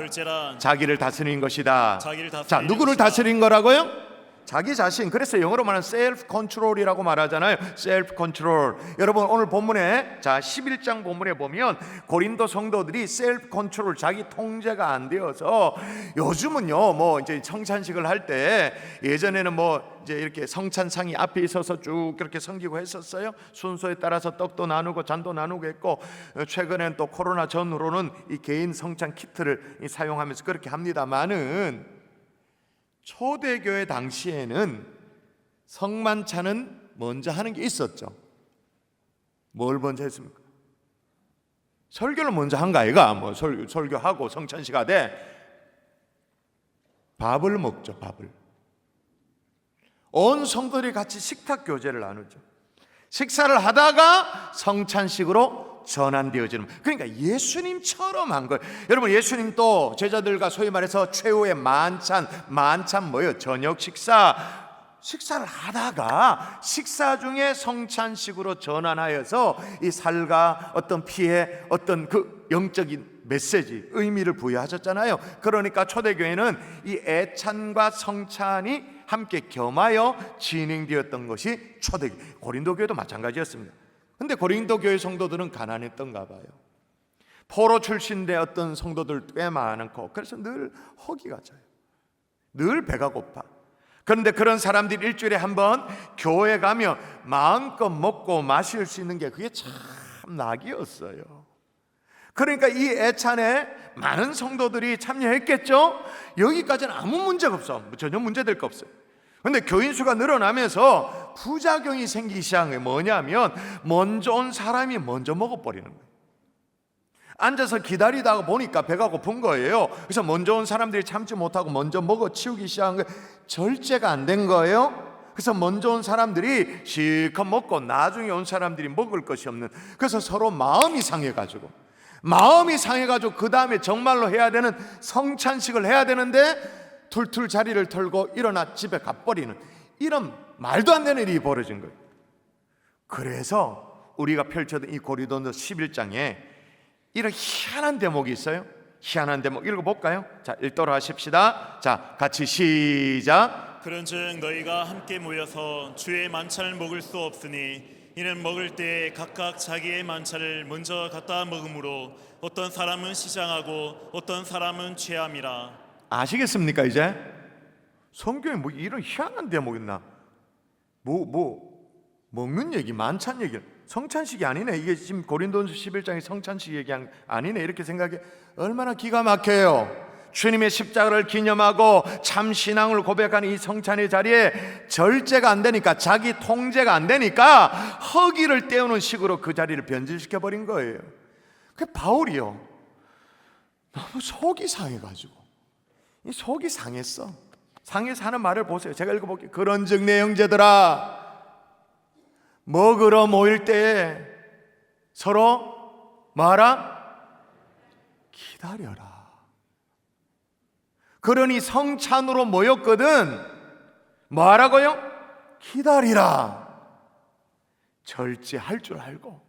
자기를 다스리는 것이다. 자, 누구를 다스린 거라고요? 자기 자신. 그래서 영어로 말하는 셀프 컨트롤이라고 말하잖아요. 셀프 컨트롤. 여러분 오늘 본문에 자 11장 본문에 보면 고린도 성도들이 셀프 컨트롤, 자기 통제가 안 되어서 요즘은요 뭐 이제 성찬식을 할 때 예전에는 뭐 이제 이렇게 성찬상이 앞에 있어서 쭉 그렇게 섬기고 했었어요. 순서에 따라서 떡도 나누고 잔도 나누고 했고, 최근에는 또 코로나 전후로는 이 개인 성찬 키트를 사용하면서 그렇게 합니다만은 초대교회 당시에는 성만찬은 먼저 하는 게 있었죠. 뭘 먼저 했습니까? 설교를 먼저 한 거 아이가? 뭐 설교하고 성찬식 하되 밥을 먹죠. 밥을 온 성도들이 같이 식탁 교제를 나누죠. 식사를 하다가 성찬식으로 전환되어지는, 그러니까 예수님처럼 한 거예요. 여러분 예수님도 제자들과 소위 말해서 최후의 만찬 뭐예요? 저녁 식사를 하다가 식사 중에 성찬식으로 전환하여서 이 살과 어떤 피의 어떤 그 영적인 메시지, 의미를 부여하셨잖아요. 그러니까 초대교회는 이 애찬과 성찬이 함께 겸하여 진행되었던 것이 초대교회. 고린도 교회도 마찬가지였습니다. 근데 고린도 교회 성도들은 가난했던가 봐요. 포로 출신의 어떤 성도들 꽤 많고, 그래서 늘 허기가 져요. 늘 배가 고파. 그런데 그런 사람들이 일주일에 한 번 교회 가면 마음껏 먹고 마실 수 있는 게 그게 참 낙이었어요. 그러니까 이 애찬에 많은 성도들이 참여했겠죠. 여기까지는 아무 문제가 없어. 전혀 문제될 거 없어요. 그런데 교인 수가 늘어나면서 부작용이 생기기 시작한 게 뭐냐면 먼저 온 사람이 먼저 먹어버리는 거예요. 앉아서 기다리다가 보니까 배가 고픈 거예요. 그래서 먼저 온 사람들이 참지 못하고 먼저 먹어 치우기 시작한 거예요. 절제가 안 된 거예요. 그래서 먼저 온 사람들이 실컷 먹고 나중에 온 사람들이 먹을 것이 없는, 그래서 서로 마음이 상해가지고 그 다음에 정말로 해야 되는 성찬식을 해야 되는데 툴툴 자리를 털고 일어나 집에 가버리는 이런 말도 안 되는 일이 벌어진 거예요. 그래서 우리가 펼쳐둔 이 고린도서 11장에 이런 희한한 대목이 있어요. 희한한 대목 읽어볼까요? 자, 읽도록 하십시다. 자, 같이 시작. 그런즉 너희가 함께 모여서 주의 만찬을 먹을 수 없으니 이는 먹을 때 각각 자기의 만찬을 먼저 갖다 먹음으로 어떤 사람은 시장하고 어떤 사람은 취함이라. 아시겠습니까? 이제 성경에 뭐 이런 희한한 대목 있나? 먹는 얘기, 만찬 얘기, 성찬식이 아니네. 이게 지금 고린도전서 11장의 성찬식 얘기한 아니네. 이렇게 생각해. 얼마나 기가 막혀요. 주님의 십자가를 기념하고 참 신앙을 고백하는 이 성찬의 자리에 절제가 안 되니까, 자기 통제가 안 되니까 허기를 때우는 식으로 그 자리를 변질시켜 버린 거예요. 그 바울이요, 너무 속이 상해가지고, 이 속이 상했어. 상해서 하는 말을 보세요. 제가 읽어볼게요. 그런즉 내 형제들아, 먹으러 모일 때에 서로 뭐하라? 기다려라. 그러니 성찬으로 모였거든 뭐하라고요? 기다리라. 절제할 줄 알고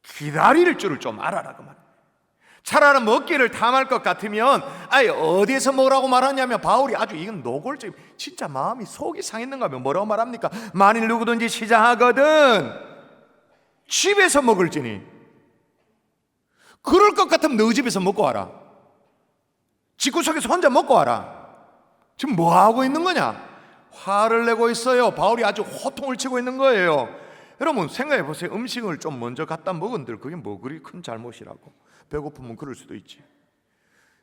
기다릴 줄을 좀 알아라 그 말. 차라리 먹기를 탐할 것 같으면 아예 어디에서 뭐라고 말하냐면, 바울이 아주 이건 노골적, 진짜 마음이 속이 상했는가 하면 뭐라고 말합니까? 만일 누구든지 시장하거든 집에서 먹을지니, 그럴 것 같으면 너 집에서 먹고 와라. 집구석에서 혼자 먹고 와라. 지금 뭐 하고 있는 거냐? 화를 내고 있어요. 바울이 아주 호통을 치고 있는 거예요. 여러분 생각해 보세요. 음식을 좀 먼저 갖다 먹은들 그게 뭐 그리 큰 잘못이라고. 배고프면 그럴 수도 있지.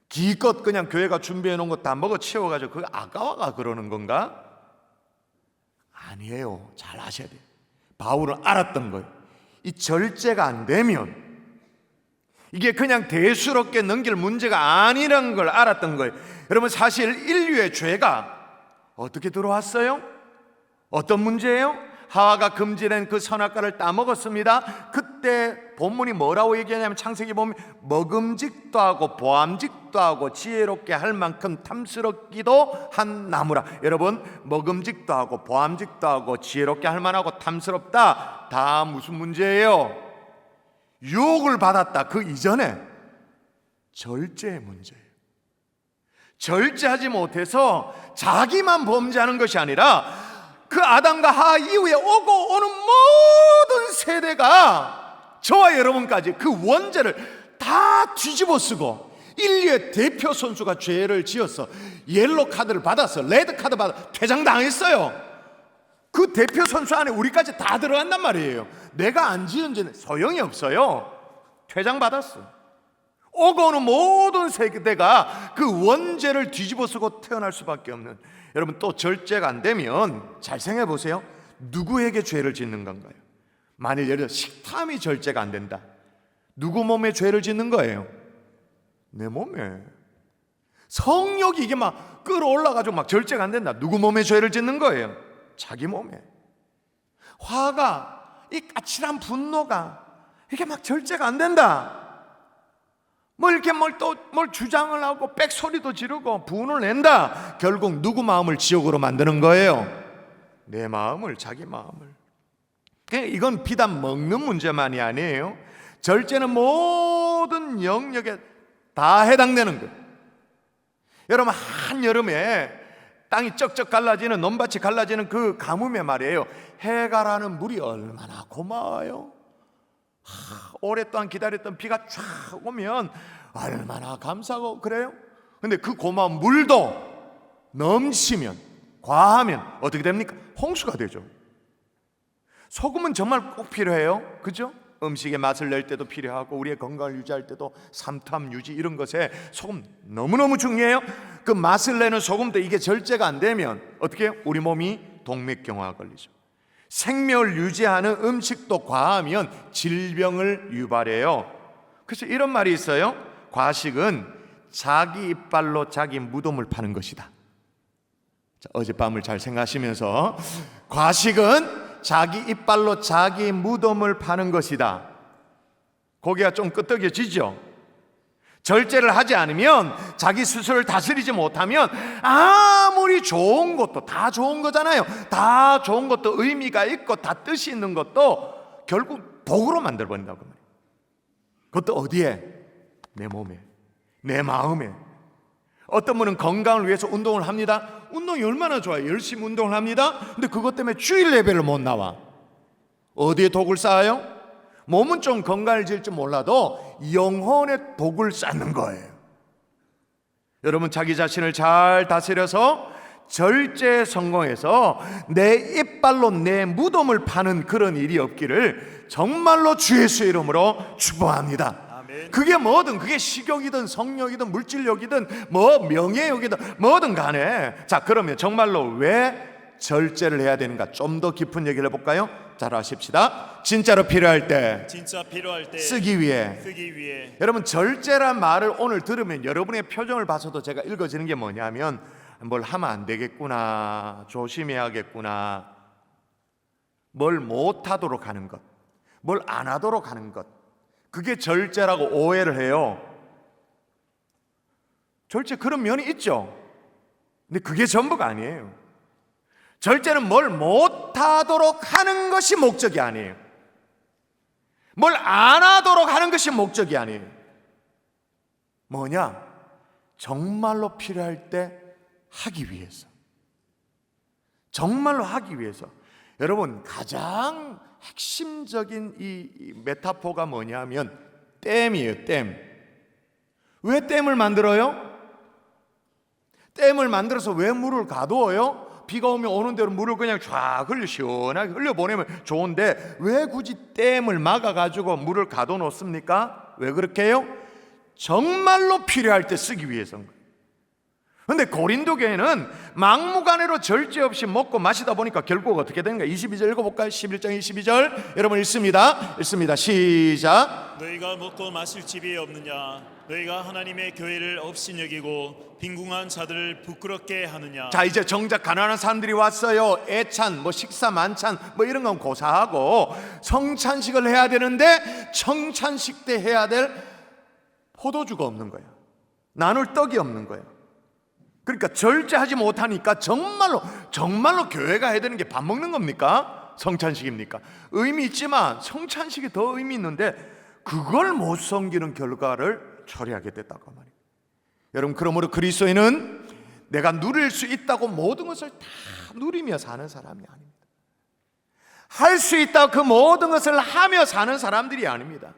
기껏 그냥 교회가 준비해 놓은 거 다 먹어 치워가지고 그거 아까워가 그러는 건가? 아니에요. 잘 아셔야 돼요. 바울은 알았던 거예요. 이 절제가 안 되면 이게 그냥 대수롭게 넘길 문제가 아니라는 걸 알았던 거예요. 여러분 사실 인류의 죄가 어떻게 들어왔어요? 어떤 문제예요? 하와가 금지된 그 선악과를 따먹었습니다. 그때 본문이 뭐라고 얘기하냐면, 창세기 보면 먹음직도 하고 보암직도 하고 지혜롭게 할 만큼 탐스럽기도 한 나무라. 여러분 먹음직도 하고 보암직도 하고 지혜롭게 할 만하고 탐스럽다, 다 무슨 문제예요? 유혹을 받았다. 그 이전에 절제의 문제예요. 절제하지 못해서 자기만 범죄하는 것이 아니라 그 아담과 하와 이후에 오고 오는 모든 세대가 저와 여러분까지 그 원죄를 다 뒤집어 쓰고, 인류의 대표 선수가 죄를 지어서 옐로 카드를 받아서 레드 카드 받아 퇴장당했어요. 그 대표 선수 안에 우리까지 다 들어간단 말이에요. 내가 안 지은 죄는 소용이 없어요. 퇴장받았어. 오고 오는 모든 세대가 그 원죄를 뒤집어 쓰고 태어날 수밖에 없는. 여러분 또 절제가 안 되면 잘 생각해 보세요. 누구에게 죄를 짓는 건가요? 만일 예를 들어 식탐이 절제가 안 된다, 누구 몸에 죄를 짓는 거예요? 내 몸에. 성욕이 이게 막 끌어올라가지고 막 절제가 안 된다, 누구 몸에 죄를 짓는 거예요? 자기 몸에. 화가, 이 까칠한 분노가 이게 막 절제가 안 된다, 뭐 이렇게 뭘 주장을 하고 빽소리도 지르고 분을 낸다, 결국 누구 마음을 지옥으로 만드는 거예요? 내 마음을, 자기 마음을. 이건 비단 먹는 문제만이 아니에요. 절제는 모든 영역에 다 해당되는 거예요. 여러분 한여름에 땅이 쩍쩍 갈라지는, 논밭이 갈라지는 그 가뭄에 말이에요, 해가라는 물이 얼마나 고마워요. 오랫동안 기다렸던 비가 쫙 오면 얼마나 감사하고 그래요. 근데 그 고마운 물도 넘치면, 과하면 어떻게 됩니까? 홍수가 되죠. 소금은 정말 꼭 필요해요. 그죠? 음식의 맛을 낼 때도 필요하고, 우리의 건강을 유지할 때도, 삼투함 유지 이런 것에 소금 너무너무 중요해요. 그 맛을 내는 소금도 이게 절제가 안 되면 어떻게 해요? 우리 몸이 동맥경화가 걸리죠. 생명을 유지하는 음식도 과하면 질병을 유발해요. 그래서 이런 말이 있어요. 과식은 자기 이빨로 자기 무덤을 파는 것이다. 자, 어젯밤을 잘 생각하시면서, 과식은 자기 이빨로 자기 무덤을 파는 것이다. 고개가 좀 끄덕여지죠? 절제를 하지 않으면, 자기 스스로를 다스리지 못하면 아무리 좋은 것도, 다 좋은 거잖아요. 다 좋은 것도 의미가 있고 다 뜻이 있는 것도 결국 독으로 만들어버린다고 말이에요. 그것도 어디에? 내 몸에, 내 마음에. 어떤 분은 건강을 위해서 운동을 합니다. 운동이 얼마나 좋아요. 열심히 운동을 합니다. 근데 그것 때문에 주일 예배를 못 나와. 어디에 독을 쌓아요? 몸은 좀 건강해질 줄 몰라도 영혼의 독을 쌓는 거예요. 여러분, 자기 자신을 잘 다스려서 절제에 성공해서 내 이빨로 내 무덤을 파는 그런 일이 없기를 정말로 주 예수의 이름으로 축복합니다. 그게 뭐든, 그게 식욕이든 성욕이든 물질욕이든 뭐 명예욕이든 뭐든 간에, 자, 그러면 정말로 왜 절제를 해야 되는가, 좀 더 깊은 얘기를 해볼까요? 잘 하십시다. 진짜로 필요할 때 쓰기 위해. 여러분, 절제란 말을 오늘 들으면 여러분의 표정을 봐서도 제가 읽어지는 게 뭐냐면, 뭘 하면 안 되겠구나, 조심해야겠구나, 뭘 못하도록 하는 것, 뭘 안 하도록 하는 것, 그게 절제라고 오해를 해요. 절제 그런 면이 있죠. 근데 그게 전부가 아니에요. 절제는 뭘 못하도록 하는 것이 목적이 아니에요. 뭘 안 하도록 하는 것이 목적이 아니에요. 뭐냐? 정말로 필요할 때 하기 위해서. 정말로 하기 위해서. 여러분, 가장 핵심적인 이 메타포가 뭐냐면 댐이에요. 댐. 왜 댐을 만들어요? 댐을 만들어서 왜 물을 가두어요? 비가 오면 오는 대로 물을 그냥 쫙 흘려, 시원하게 흘려보내면 좋은데 왜 굳이 댐을 막아가지고 물을 가둬 놓습니까? 왜 그렇게 해요? 정말로 필요할 때 쓰기 위해서인 거예요. 그런데 고린도 교회는 막무가내로 절제 없이 먹고 마시다 보니까 결국 어떻게 되는가? 22절 읽어볼까요? 11장 22절 여러분 읽습니다. 시작. 너희가 먹고 마실 집이 없느냐? 너희가 하나님의 교회를 업신여기고 빈궁한 자들을 부끄럽게 하느냐? 자, 이제 정작 가난한 사람들이 왔어요. 애찬, 뭐 식사 만찬, 뭐 이런 건 고사하고 성찬식을 해야 되는데 성찬식 때 해야 될 포도주가 없는 거예요. 나눌 떡이 없는 거예요. 그러니까 절제하지 못하니까 정말로 교회가 해야 되는 게 밥 먹는 겁니까? 성찬식입니까? 의미 있지만 성찬식이 더 의미 있는데 그걸 못 섬기는 결과를 초래하게 됐다고 말이에요. 여러분, 그러므로 그리스도인은 내가 누릴 수 있다고 모든 것을 다 누리며 사는 사람이 아닙니다. 할 수 있다고 그 모든 것을 하며 사는 사람들이 아닙니다.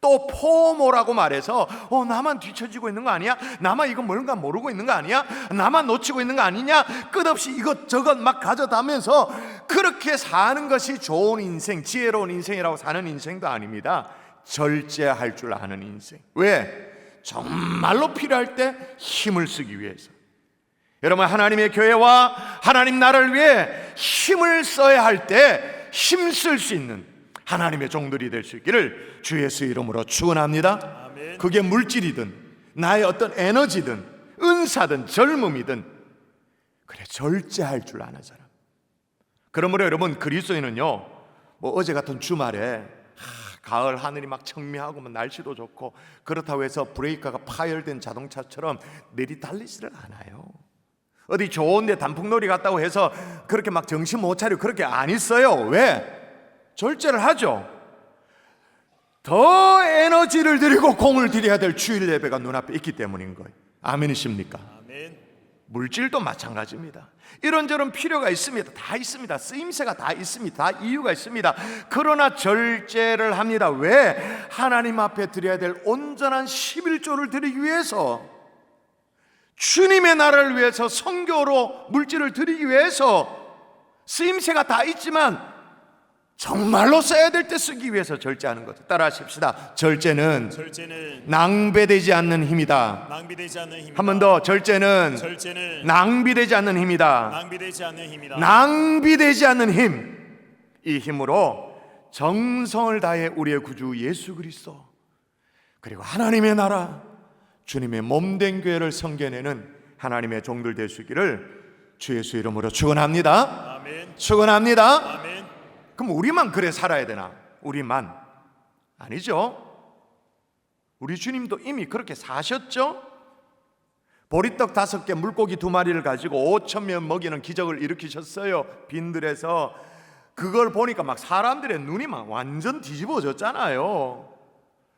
또 포모라고 말해서 나만 뒤처지고 있는 거 아니야? 나만 이거 뭔가 모르고 있는 거 아니야? 나만 놓치고 있는 거 아니냐? 끝없이 이것저것 막 가져다면서 그렇게 사는 것이 좋은 인생, 지혜로운 인생이라고 사는 인생도 아닙니다. 절제할 줄 아는 인생. 왜? 정말로 필요할 때 힘을 쓰기 위해서. 여러분, 하나님의 교회와 하나님 나라를 위해 힘을 써야 할 때 힘쓸 수 있는 하나님의 종들이 될 수 있기를 주 예수 이름으로 축원합니다. 아멘. 그게 물질이든 나의 어떤 에너지든 은사든 젊음이든, 그래, 절제할 줄 아는 사람. 그러므로 여러분, 그리스도인은요, 뭐 어제 같은 주말에 가을 하늘이 막 청명하고 날씨도 좋고 그렇다고 해서 브레이크가 파열된 자동차처럼 내리달리지를 않아요. 어디 좋은데 단풍놀이 갔다고 해서 그렇게 막 정신 못 차리고 그렇게 안 있어요. 왜? 절제를 하죠. 더 에너지를 들이고 공을 들여야 될 주일 예배가 눈앞에 있기 때문인 거예요. 아멘이십니까? 아멘. 물질도 마찬가지입니다. 이런저런 필요가 있습니다. 다 있습니다. 쓰임새가 다 있습니다. 다 이유가 있습니다. 그러나 절제를 합니다. 왜? 하나님 앞에 드려야 될 온전한 11조를 드리기 위해서, 주님의 나라를 위해서, 선교로 물질을 드리기 위해서. 쓰임새가 다 있지만 정말로 써야 될 때 쓰기 위해서 절제하는 거죠. 따라 하십시다. 절제는 낭비되지 않는 힘이다. 한 번 더. 절제는 낭비되지 않는 힘이다. 낭비되지 않는 힘. 이 힘으로 정성을 다해 우리의 구주 예수 그리스도, 그리고 하나님의 나라, 주님의 몸된 교회를 섬겨내는 하나님의 종들 될 수 있기를 주 예수 이름으로 축원합니다. 아멘. 축원합니다. 아멘. 그럼 우리만 그래 살아야 되나? 우리만? 아니죠. 우리 주님도 이미 그렇게 사셨죠? 보리떡 5개, 물고기 2마리를 가지고 5,000명 먹이는 기적을 일으키셨어요. 빈들에서. 그걸 보니까 막 사람들의 눈이 막 완전 뒤집어졌잖아요.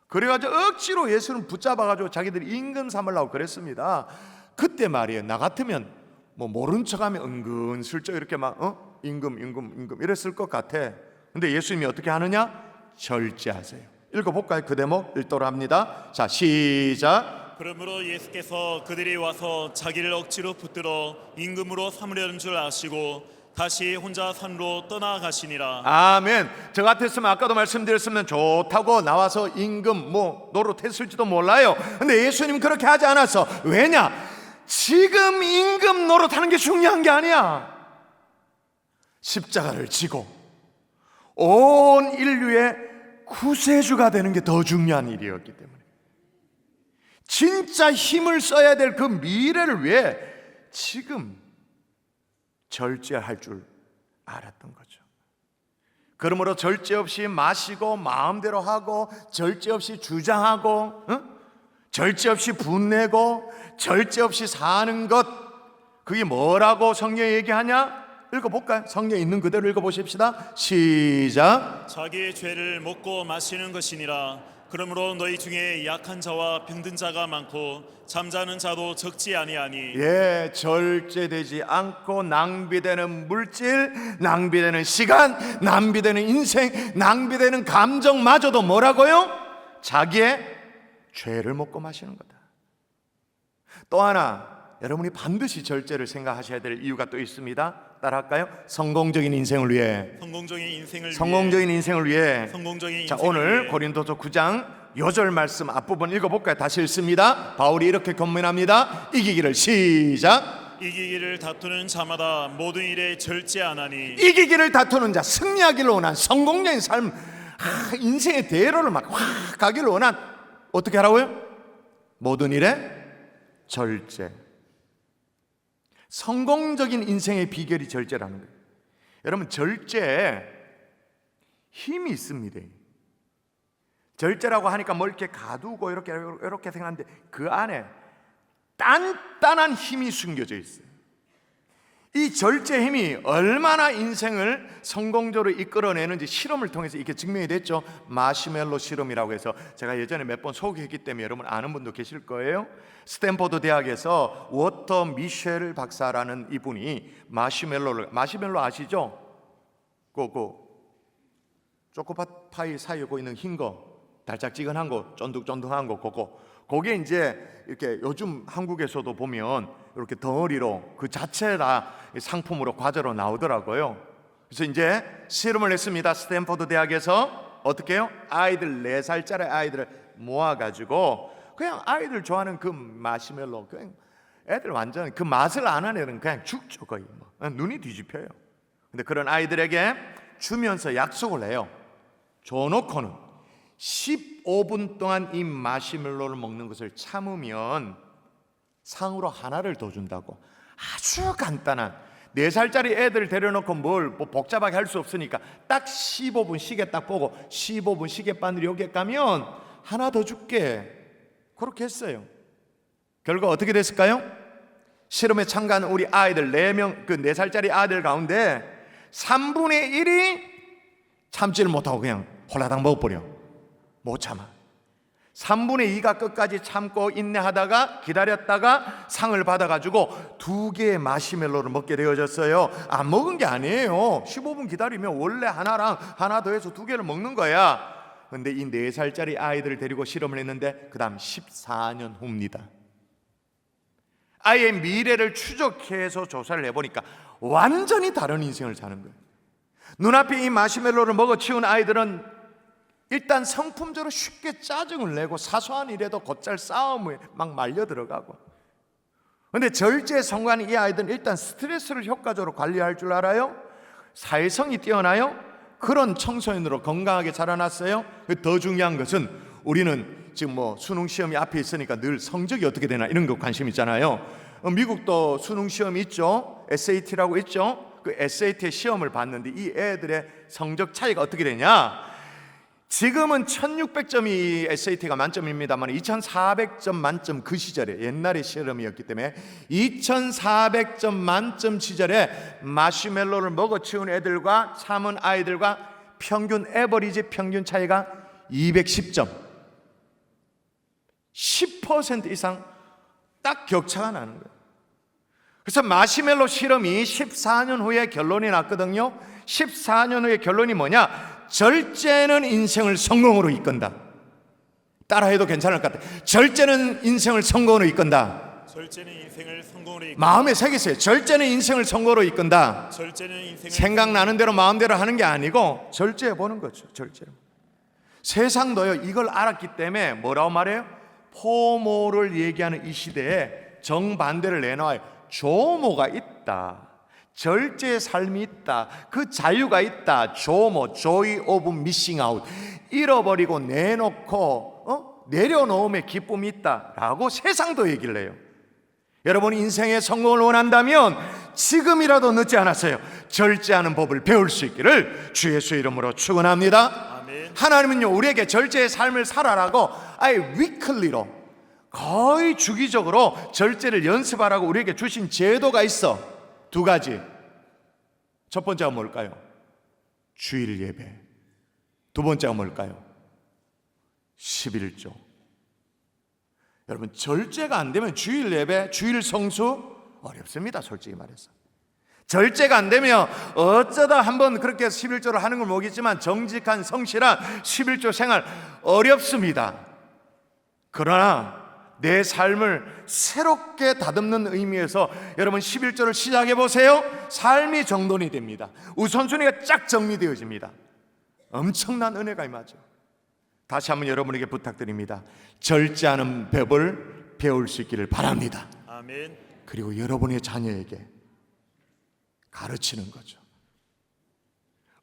그래가지고 억지로 예수는 붙잡아가지고 자기들이 임금 삼으려고 그랬습니다. 그때 말이에요, 나 같으면 뭐 모른 척하면 은근슬쩍 이렇게 막 임금 이랬을 것 같아. 근데 예수님이 어떻게 하느냐? 절제하세요. 읽어볼까요? 그 대목 읽도록 합니다. 자, 시작. 그러므로 예수께서 그들이 와서 자기를 억지로 붙들어 임금으로 삼으려는 줄 아시고 다시 혼자 산으로 떠나가시니라. 아멘. 저 같았으면 아까도 말씀드렸으면 좋다고 나와서 임금 뭐 노릇했을지도 몰라요. 근데 예수님 그렇게 하지 않았어. 왜냐? 지금 임금 노릇하는 게 중요한 게 아니야. 십자가를 지고 온 인류의 구세주가 되는 게 더 중요한 일이었기 때문에 진짜 힘을 써야 될 그 미래를 위해 지금 절제할 줄 알았던 거죠. 그러므로 절제 없이 마시고 마음대로 하고 절제 없이 주장하고 절제 없이 분내고 절제 없이 사는 것, 그게 뭐라고 성경이 얘기하냐? 읽어볼까요? 성경에 있는 그대로 읽어보십시다. 시작. 자기의 죄를 먹고 마시는 것이니라. 그러므로 너희 중에 약한 자와 병든 자가 많고 잠자는 자도 적지 아니하니. 예, 절제되지 않고 낭비되는 물질, 낭비되는 시간, 낭비되는 인생, 낭비되는 감정마저도 뭐라고요? 자기의 죄를 먹고 마시는 거다. 또 하나, 여러분이 반드시 절제를 생각하셔야 될 이유가 또 있습니다. 따라할까요? 성공적인 인생을 위해. 성공적인 인생을 성공적인 인생을 위해. 성공적인 자, 인생을 오늘 위해. 고린도서 9장 요절 말씀 앞부분 읽어볼까요? 다시 읽습니다. 바울이 이렇게 권면합니다. 이기기를 시작. 이기기를 다투는 자마다 모든 일에 절제하나니. 이기기를 다투는 자, 승리하기를 원한 성공적인 삶, 인생의 대로를 막 확 가기를 원한, 어떻게 하라고요? 모든 일에 절제. 성공적인 인생의 비결이 절제라는 거예요. 여러분, 절제에 힘이 있습니다. 절제라고 하니까 뭐 이렇게 가두고 이렇게 생각하는데 그 안에 단단한 힘이 숨겨져 있어요. 이 절제 힘이 얼마나 인생을 성공적으로 이끌어내는지 실험을 통해서 이렇게 증명이 됐죠. 마시멜로 실험이라고 해서 제가 예전에 몇 번 소개했기 때문에 여러분 아는 분도 계실 거예요. 스탠포드 대학에서 워터 미셸 박사라는 이분이 마시멜로 아시죠? 그 초코파이 사이에 있는 흰 거, 달짝지근한 거, 쫀득쫀득한 거, 그게 이제 이렇게 요즘 한국에서도 보면 이렇게 덩어리로 그 자체가 상품으로 과자로 나오더라고요. 그래서 이제 실험을 했습니다. 스탠포드 대학에서 어떻게 해요? 아이들 4살짜리 아이들을 모아가지고 그냥 아이들 좋아하는 그 마시멜로, 그냥 애들 완전 그 맛을 아는 애는 그냥 죽죠. 거의 눈이 뒤집혀요. 근데 그런 아이들에게 주면서 약속을 해요. 줘놓고는 15분 동안 이 마시멜로를 먹는 것을 참으면 상으로 하나를 더 준다고. 아주 간단한 4살짜리 애들 데려놓고 뭘 뭐 복잡하게 할 수 없으니까 딱 15분 시계 딱 보고 15분 시계바늘 여기에 가면 하나 더 줄게. 그렇게 했어요. 결과 어떻게 됐을까요? 실험에 참가한 우리 아이들 4명, 그 4살짜리 아들 가운데 3분의 1이 참지를 못하고 그냥 홀라당 먹어버려. 못 참아. 3분의 2가 끝까지 참고 인내하다가 기다렸다가 상을 받아가지고 2개의 마시멜로를 먹게 되어졌어요. 안 먹은 게 아니에요. 15분 기다리면 원래 하나랑 하나 더해서 2개를 먹는 거야. 근데 이 4살짜리 아이들을 데리고 실험을 했는데 그 다음 14년 후입니다. 아이의 미래를 추적해서 조사를 해보니까 완전히 다른 인생을 사는 거예요. 눈앞에 이 마시멜로를 먹어치운 아이들은 일단 성품적으로 쉽게 짜증을 내고 사소한 일에도 곧잘 싸움에 막 말려 들어가고, 근데 절제에 성공한 이 아이들은 일단 스트레스를 효과적으로 관리할 줄 알아요. 사회성이 뛰어나요. 그런 청소년으로 건강하게 자라났어요. 더 중요한 것은 우리는 지금 뭐 수능 시험이 앞에 있으니까 늘 성적이 어떻게 되나 이런 거 관심 있잖아요. 미국도 수능 시험이 있죠. SAT라고 있죠. 그 SAT 시험을 봤는데 이 애들의 성적 차이가 어떻게 되냐? 지금은 1600점이 SAT가 만점입니다만 2400점 만점 그 시절에 옛날의 시험이었기 때문에 2400점 만점 시절에 마시멜로를 먹어치운 애들과 참은 아이들과 평균 에버리지 평균 차이가 210점 10% 이상 딱 격차가 나는 거예요. 그래서 마시멜로 실험이 14년 후에 결론이 났거든요. 14년 후에 결론이 뭐냐? 절제는 인생을 성공으로 이끈다. 따라해도 괜찮을 것 같아요. 절제는 인생을 성공으로 이끈다. 절제는 인생을 성공으로 이끈다. 마음에 새기세요. 절제는 인생을 성공으로 이끈다. 절제는 인생을 생각나는 대로 마음대로 하는 게 아니고 절제해 보는 거죠. 절제로. 세상도요 이걸 알았기 때문에 뭐라고 말해요? 포모를 얘기하는 이 시대에 정반대를 내놓아요. 조모가 있다. 절제의 삶이 있다. 그 자유가 있다. 조모, joy of missing out. 잃어버리고 내놓고 내려놓음의 기쁨이 있다라고 세상도 얘기를 해요. 여러분 인생의 성공을 원한다면 지금이라도 늦지 않았어요. 절제하는 법을 배울 수 있기를 주 예수 이름으로 축원합니다. 아멘. 하나님은요 우리에게 절제의 삶을 살아라고 아예 위클리로 거의 주기적으로 절제를 연습하라고 우리에게 주신 제도가 있어. 두 가지. 첫 번째가 뭘까요? 주일 예배. 두 번째가 뭘까요? 11조. 여러분 절제가 안 되면 주일 예배, 주일 성수 어렵습니다. 솔직히 말해서. 절제가 안 되면 어쩌다 한번 그렇게 11조를 하는 걸 모르겠지만 정직한 성실한 11조 생활 어렵습니다. 그러나 내 삶을 새롭게 다듬는 의미에서 여러분 11조를 시작해 보세요. 삶이 정돈이 됩니다. 우선순위가 쫙 정리되어집니다. 엄청난 은혜가 임하죠. 다시 한번 여러분에게 부탁드립니다. 절제하는 법을 배울 수 있기를 바랍니다. 아멘. 그리고 여러분의 자녀에게 가르치는 거죠.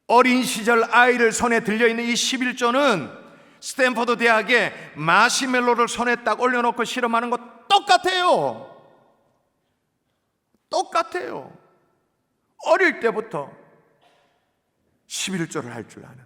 어린 시절 아이를 손에 들려있는 이 11조는 스탠퍼드 대학에 마시멜로를 손에 딱 올려놓고 실험하는 거 똑같아요. 똑같아요. 어릴 때부터 11조를 할 줄 아는,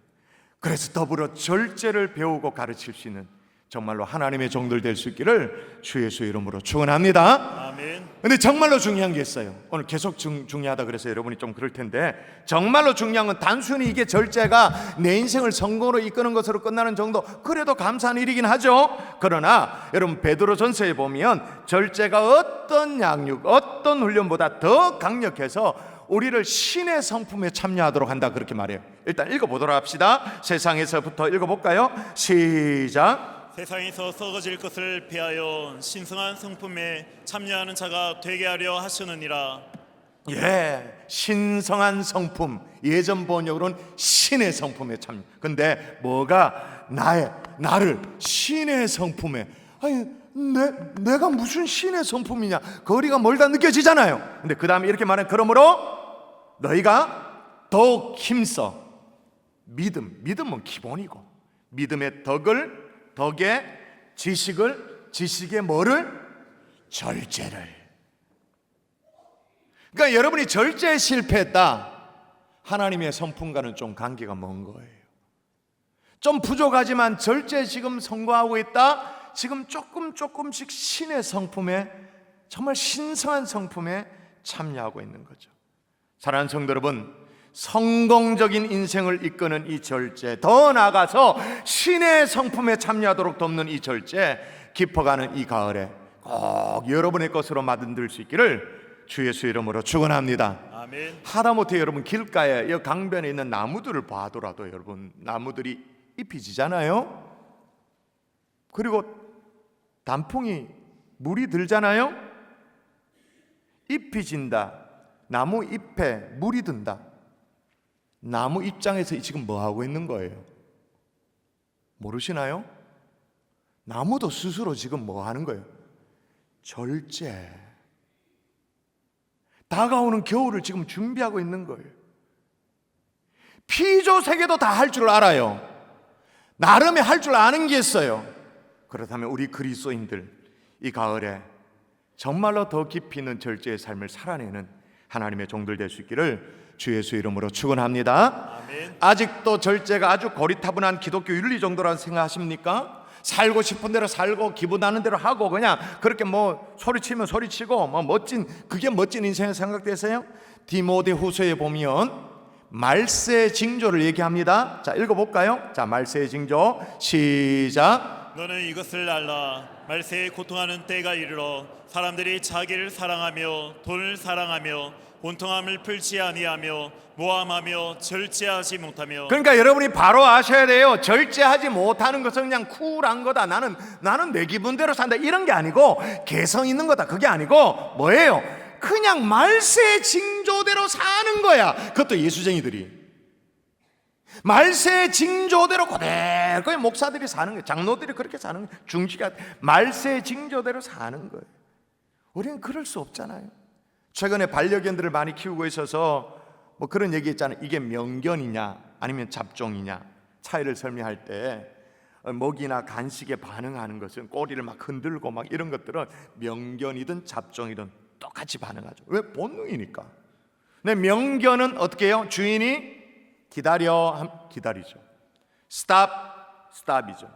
그래서 더불어 절제를 배우고 가르칠 수 있는 정말로 하나님의 종들 될 수 있기를 주 예수 이름으로 축원합니다. 아멘. 근데 정말로 중요한 게 있어요. 오늘 계속 중요하다 그래서 여러분이 좀 그럴 텐데, 정말로 중요한 건 단순히 이게 절제가 내 인생을 성공으로 이끄는 것으로 끝나는 정도, 그래도 감사한 일이긴 하죠. 그러나 여러분 베드로전서에 보면 절제가 어떤 양육, 어떤 훈련보다 더 강력해서 우리를 신의 성품에 참여하도록 한다, 그렇게 말해요. 일단 읽어보도록 합시다. 세상에서부터 읽어볼까요? 시작. 세상에서 썩어질 것을 피하여 신성한 성품에 참여하는 자가 되게 하려 하시느니라. 예, 신성한 성품. 예전 번역으로는 신의 성품에 참여. 근데 뭐가 나를 신의 성품에, 아니 내가 무슨 신의 성품이냐, 거리가 멀다 느껴지잖아요. 근데 그 다음에 이렇게 말해. 그러므로 너희가 더욱 힘써 믿음은 기본이고, 믿음의 덕에 지식의 뭐를? 절제를. 그러니까 여러분이 절제에 실패했다, 하나님의 성품과는 좀 관계가 먼 거예요. 좀 부족하지만 절제 지금 성공하고 있다, 지금 조금씩 신의 성품에, 정말 신성한 성품에 참여하고 있는 거죠. 사랑하는 성도 여러분, 성공적인 인생을 이끄는 이 절제, 더 나아가서 신의 성품에 참여하도록 돕는 이 절제, 깊어가는 이 가을에 꼭 여러분의 것으로 만들 수 있기를 주 예수 이름으로 축원합니다. 아멘. 하다못해 여러분 길가에 이 강변에 있는 나무들을 봐도라도 여러분 나무들이 잎이 지잖아요. 그리고 단풍이 물이 들잖아요. 잎이 진다, 나무 잎에 물이 든다. 나무 입장에서 지금 뭐 하고 있는 거예요? 모르시나요? 나무도 스스로 지금 뭐 하는 거예요? 절제. 다가오는 겨울을 지금 준비하고 있는 거예요. 피조세계도 다 할 줄 알아요. 나름의 할 줄 아는 게 있어요. 그렇다면 우리 그리스도인들 이 가을에 정말로 더 깊이 있는 절제의 삶을 살아내는 하나님의 종들 될 수 있기를 주 예수 이름으로 축원합니다. 아멘. 아직도 절제가 아주 고리타분한 기독교 윤리 정도라고 생각하십니까? 살고 싶은 대로 살고 기분 나는 대로 하고 그냥 그렇게 뭐 소리치면 소리치고 뭐 멋진 그게 멋진 인생을 생각되세요? 디모데후서에 보면 말세의 징조를 얘기합니다. 자, 읽어볼까요? 자, 말세의 징조 시작. 너는 이것을 알라. 말세에 고통하는 때가 이르러 사람들이 자기를 사랑하며 돈을 사랑하며 온통함을 풀지 아니하며 모함하며 절제하지 못하며. 그러니까 여러분이 바로 아셔야 돼요. 절제하지 못하는 것은 그냥 쿨한 거다. 나는 내 기분대로 산다. 이런 게 아니고 개성 있는 거다. 그게 아니고 뭐예요? 그냥 말세의 징조대로 사는 거야. 그것도 예수쟁이들이. 말세의 징조대로 그대로 목사들이 사는 거예요. 장로들이 그렇게 사는 거예요. 중지가 말세의 징조대로 사는 거예요. 우리는 그럴 수 없잖아요. 최근에 반려견들을 많이 키우고 있어서 뭐 그런 얘기 있잖아요. 이게 명견이냐 아니면 잡종이냐 차이를 설명할 때 먹이나 간식에 반응하는 것은 꼬리를 막 흔들고 막 이런 것들은 명견이든 잡종이든 똑같이 반응하죠. 왜? 본능이니까. 근데 명견은 어떻게 해요? 주인이 기다리죠. 스탑이죠.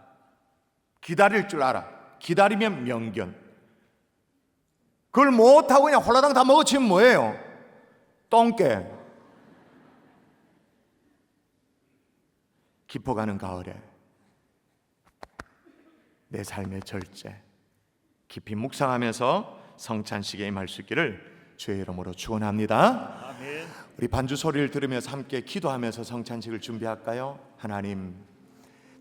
기다릴 줄 알아. 기다리면 명견. 그걸 못하고 그냥 홀라당 다 먹어치면 뭐예요? 똥개. 깊어가는 가을에 내 삶의 절제 깊이 묵상하면서 성찬식에 임할 수 있기를 주의 이름으로 축원합니다. 아멘. 우리 반주 소리를 들으면서 함께 기도하면서 성찬식을 준비할까요? 하나님,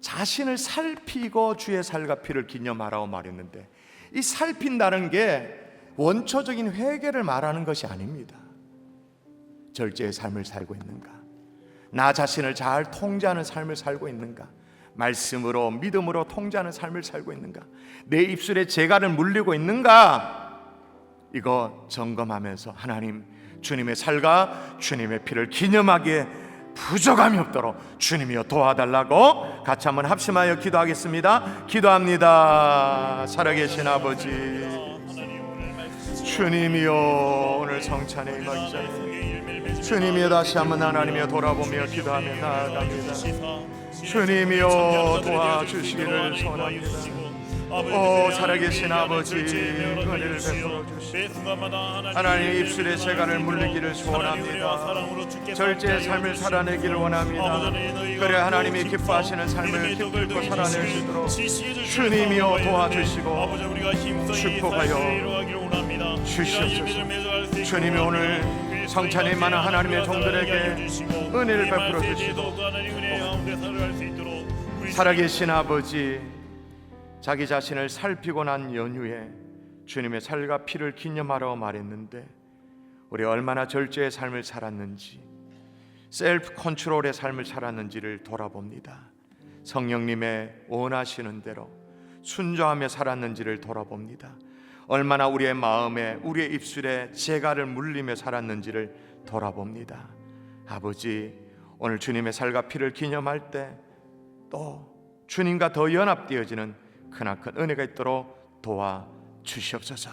자신을 살피고 주의 살과 피를 기념하라고 말했는데 이 살핀다는 게 원초적인 회개를 말하는 것이 아닙니다. 절제의 삶을 살고 있는가? 나 자신을 잘 통제하는 삶을 살고 있는가? 말씀으로 믿음으로 통제하는 삶을 살고 있는가? 내 입술에 재갈을 물리고 있는가? 이거 점검하면서 하나님, 주님의 살과 주님의 피를 기념하기에 부족함이 없도록 주님이여 도와달라고 같이 한번 합심하여 기도하겠습니다. 기도합니다. 살아계신 아버지, 주님이여 오늘 성찬에 임하기 전에 주님이여 다시 한번 하나님이여 돌아보며 기도하며 나아갑니다. 주님이여 도와주시기를 소원합니다. 오 살아계신 아버지, 은혜를 베풀어 주시고 하나님 입술의 재갈을 물리기를 소원합니다. 절제의 삶을 살아내기를 원합니다. 그래 하나님이 기뻐하시는 삶을 기쁘고 살아낼 수 있도록 주님이여 도와주시고 축복하여 주시옵소서. 주님이 오늘 성찬에 많은 하나님의 종들에게 은혜를 베풀어 주시고 살아계신 아버지, 자기 자신을 살피고 난 연후에 주님의 살과 피를 기념하라고 말했는데 우리 얼마나 절제의 삶을 살았는지, 셀프 컨트롤의 삶을 살았는지를 돌아봅니다. 성령님의 원하시는 대로 순종하며 살았는지를 돌아봅니다. 얼마나 우리의 마음에 우리의 입술에 재갈을 물리며 살았는지를 돌아봅니다. 아버지, 오늘 주님의 살과 피를 기념할 때 또 주님과 더 연합되어지는 크나큰 은혜가 있도록 도와주시옵소서.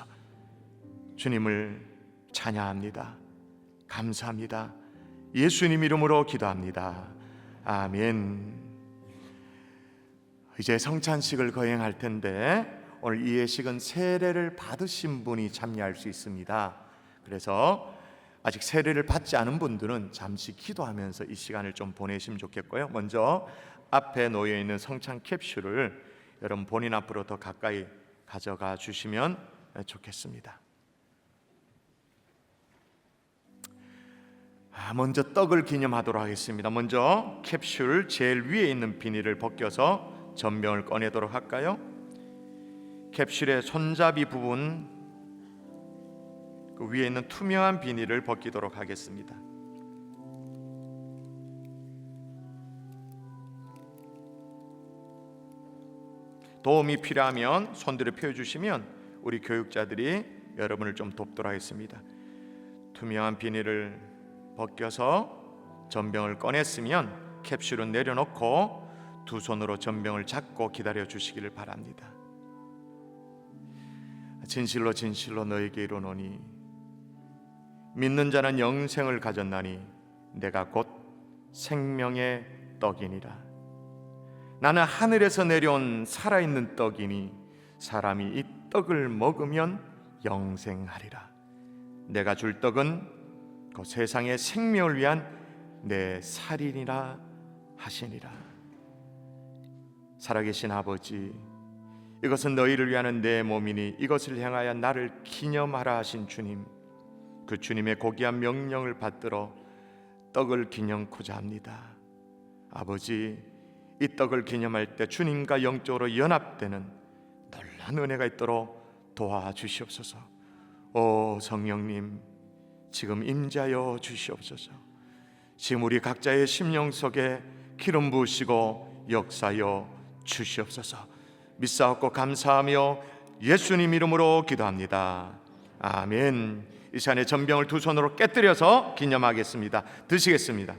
주님을 찬양합니다. 감사합니다. 예수님 이름으로 기도합니다. 아멘. 이제 성찬식을 거행할 텐데 오늘 이 예식은 세례를 받으신 분이 참여할 수 있습니다. 그래서 아직 세례를 받지 않은 분들은 잠시 기도하면서 이 시간을 좀 보내시면 좋겠고요. 먼저 앞에 놓여 있는 성찬 캡슐을 여러분 본인 앞으로 더 가까이 가져가 주시면 좋겠습니다. 먼저 떡을 기념하도록 하겠습니다. 먼저 캡슐 제일 위에 있는 비닐을 벗겨서 전병을 꺼내도록 할까요? 캡슐의 손잡이 부분 그 위에 있는 투명한 비닐을 벗기도록 하겠습니다. 도움이 필요하면 손들을 펴주시면 우리 교육자들이 여러분을 좀 돕도록 하겠습니다. 투명한 비닐을 벗겨서 전병을 꺼냈으면 캡슐은 내려놓고 두 손으로 전병을 잡고 기다려 주시기를 바랍니다. 진실로 진실로 너에게 이르노니 믿는 자는 영생을 가졌나니 내가 곧 생명의 떡이니라. 나는 하늘에서 내려온 살아있는 떡이니 사람이 이 떡을 먹으면 영생하리라. 내가 줄 떡은 그 세상의 생명을 위한 내 살이니라 하시니라. 살아계신 아버지, 이것은 너희를 위하는 내 몸이니 이것을 행하여 나를 기념하라 하신 주님, 그 주님의 고귀한 명령을 받들어 떡을 기념코자 합니다. 아버지, 이 떡을 기념할 때 주님과 영적으로 연합되는 놀라운 은혜가 있도록 도와주시옵소서. 오 성령님, 지금 임재하여 주시옵소서. 지금 우리 각자의 심령 속에 기름 부으시고 역사하여 주시옵소서. 믿사옵고 감사하며 예수님 이름으로 기도합니다. 아멘. 이 시간에 전병을 두 손으로 깨뜨려서 기념하겠습니다. 드시겠습니다.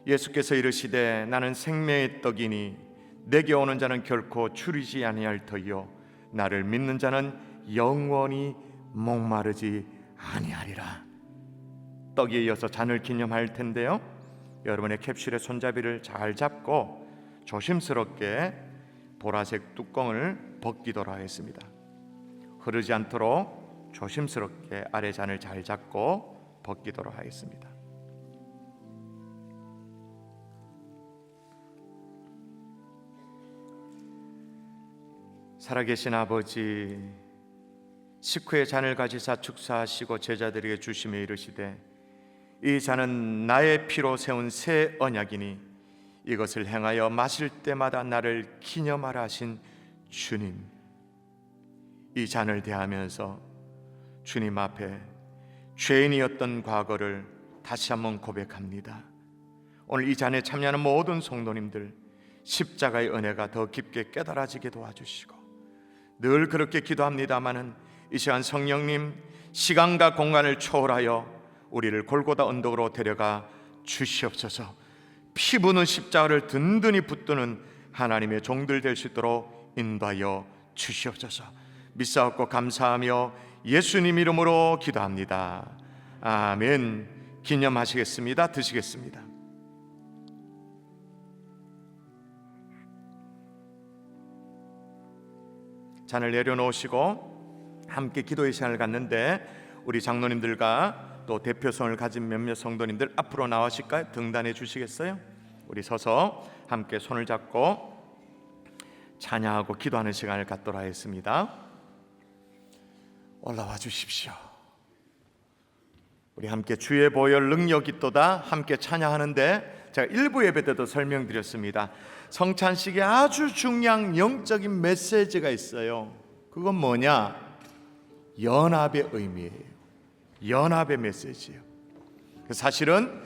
예수께서 이르시되 나는 생명의 떡이니 내게 오는 자는 결코 줄이지 아니할 터이요 나를 믿는 자는 영원히 목마르지 아니하리라. 떡에 이어서 잔을 기념할 텐데요, 여러분의 캡슐의 손잡이를 잘 잡고 조심스럽게 보라색 뚜껑을 벗기도록 하겠습니다. 흐르지 않도록 조심스럽게 아래 잔을 잘 잡고 벗기도록 하겠습니다. 살아계신 아버지, 식후에 잔을 가지사 축사하시고 제자들에게 주시며 이르시되 이 잔은 나의 피로 세운 새 언약이니 이것을 행하여 마실 때마다 나를 기념하라 하신 주님, 이 잔을 대하면서 주님 앞에 죄인이었던 과거를 다시 한번 고백합니다. 오늘 이 잔에 참여하는 모든 성도님들 십자가의 은혜가 더 깊게 깨달아지게 도와주시고, 늘 그렇게 기도합니다마는 이 시간 성령님 시간과 공간을 초월하여 우리를 골고다 언덕으로 데려가 주시옵소서. 피 부는 십자가를 든든히 붙드는 하나님의 종들 될 수 있도록 인도하여 주시옵소서. 믿사옵고 감사하며 예수님 이름으로 기도합니다. 아멘. 기념하시겠습니다. 드시겠습니다. 잔을 내려놓으시고 함께 기도의 시간을 갖는데, 우리 장로님들과 또 대표성을 가진 몇몇 성도님들 앞으로 나오실까요? 등단해 주시겠어요? 우리 서서 함께 손을 잡고 찬양하고 기도하는 시간을 갖도록 하겠습니다. 올라와 주십시오. 우리 함께 주의 보혈 능력이 있도다 함께 찬양하는데, 제가 일부 예배 때도 설명드렸습니다. 성찬식에 아주 중요한 영적인 메시지가 있어요. 그건 뭐냐? 연합의 의미예요. 연합의 메시지예요. 사실은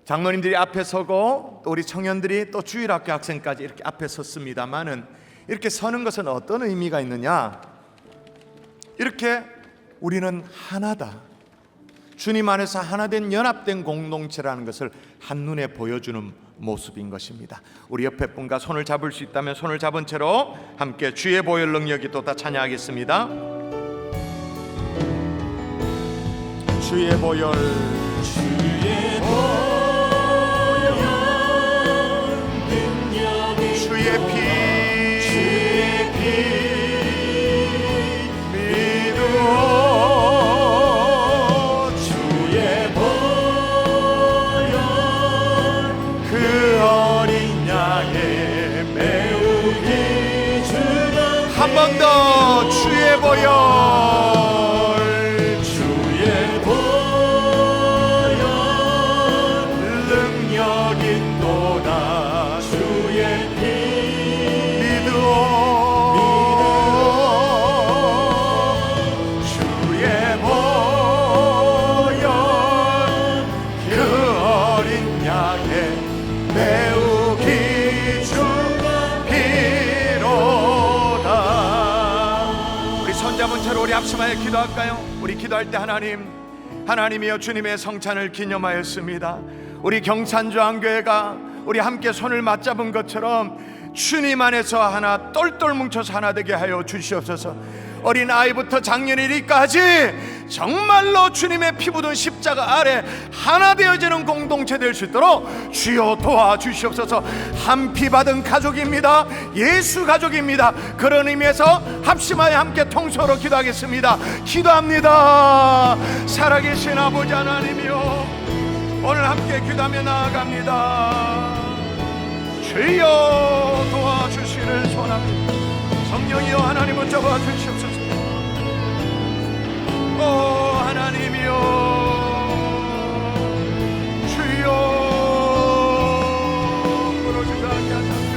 장로님들이 앞에 서고 또 우리 청년들이 또 주일학교 학생까지 이렇게 앞에 섰습니다만은, 이렇게 서는 것은 어떤 의미가 있느냐? 이렇게 우리는 하나다, 주님 안에서 하나된 연합된 공동체라는 것을 한눈에 보여주는 모습인 것입니다. 우리 옆에 분과 손을 잡을 수 있다면 손을 잡은 채로 함께 주의 보혈 능력이 또다 찬양하겠습니다. 주의 보혈, 주의 보혈 능력이, 주의 피 한 번 더 주의 보혈, 주의 보혈 능력 있도다. 주의 피 믿으오, 주의 보혈 그 어린 양의 매우 귀중한 손잡은 채로 우리 합심하여 기도할까요? 우리 기도할 때 하나님이여 주님의 성찬을 기념하였습니다. 우리 경산주안교회가 우리 함께 손을 맞잡은 것처럼 주님 안에서 하나 똘똘 뭉쳐서 하나 되게 하여 주시옵소서. 어린 아이부터 장년에 이르기까지 정말로 주님의 피 묻은 십자가 아래 하나 되어지는 공동체 될 수 있도록 주여 도와주시옵소서. 한 피 받은 가족입니다. 예수 가족입니다. 그런 의미에서 합심하여 함께 통성으로 기도하겠습니다. 기도합니다. 살아계신 아버지 하나님이여, 오늘 함께 기도하며 나아갑니다. 주여 도와주시를 소원합니다. 성령이여 하나님 붙잡아 주시옵소서. 오 하나님이여, 주여 부러지지 않게 하소서.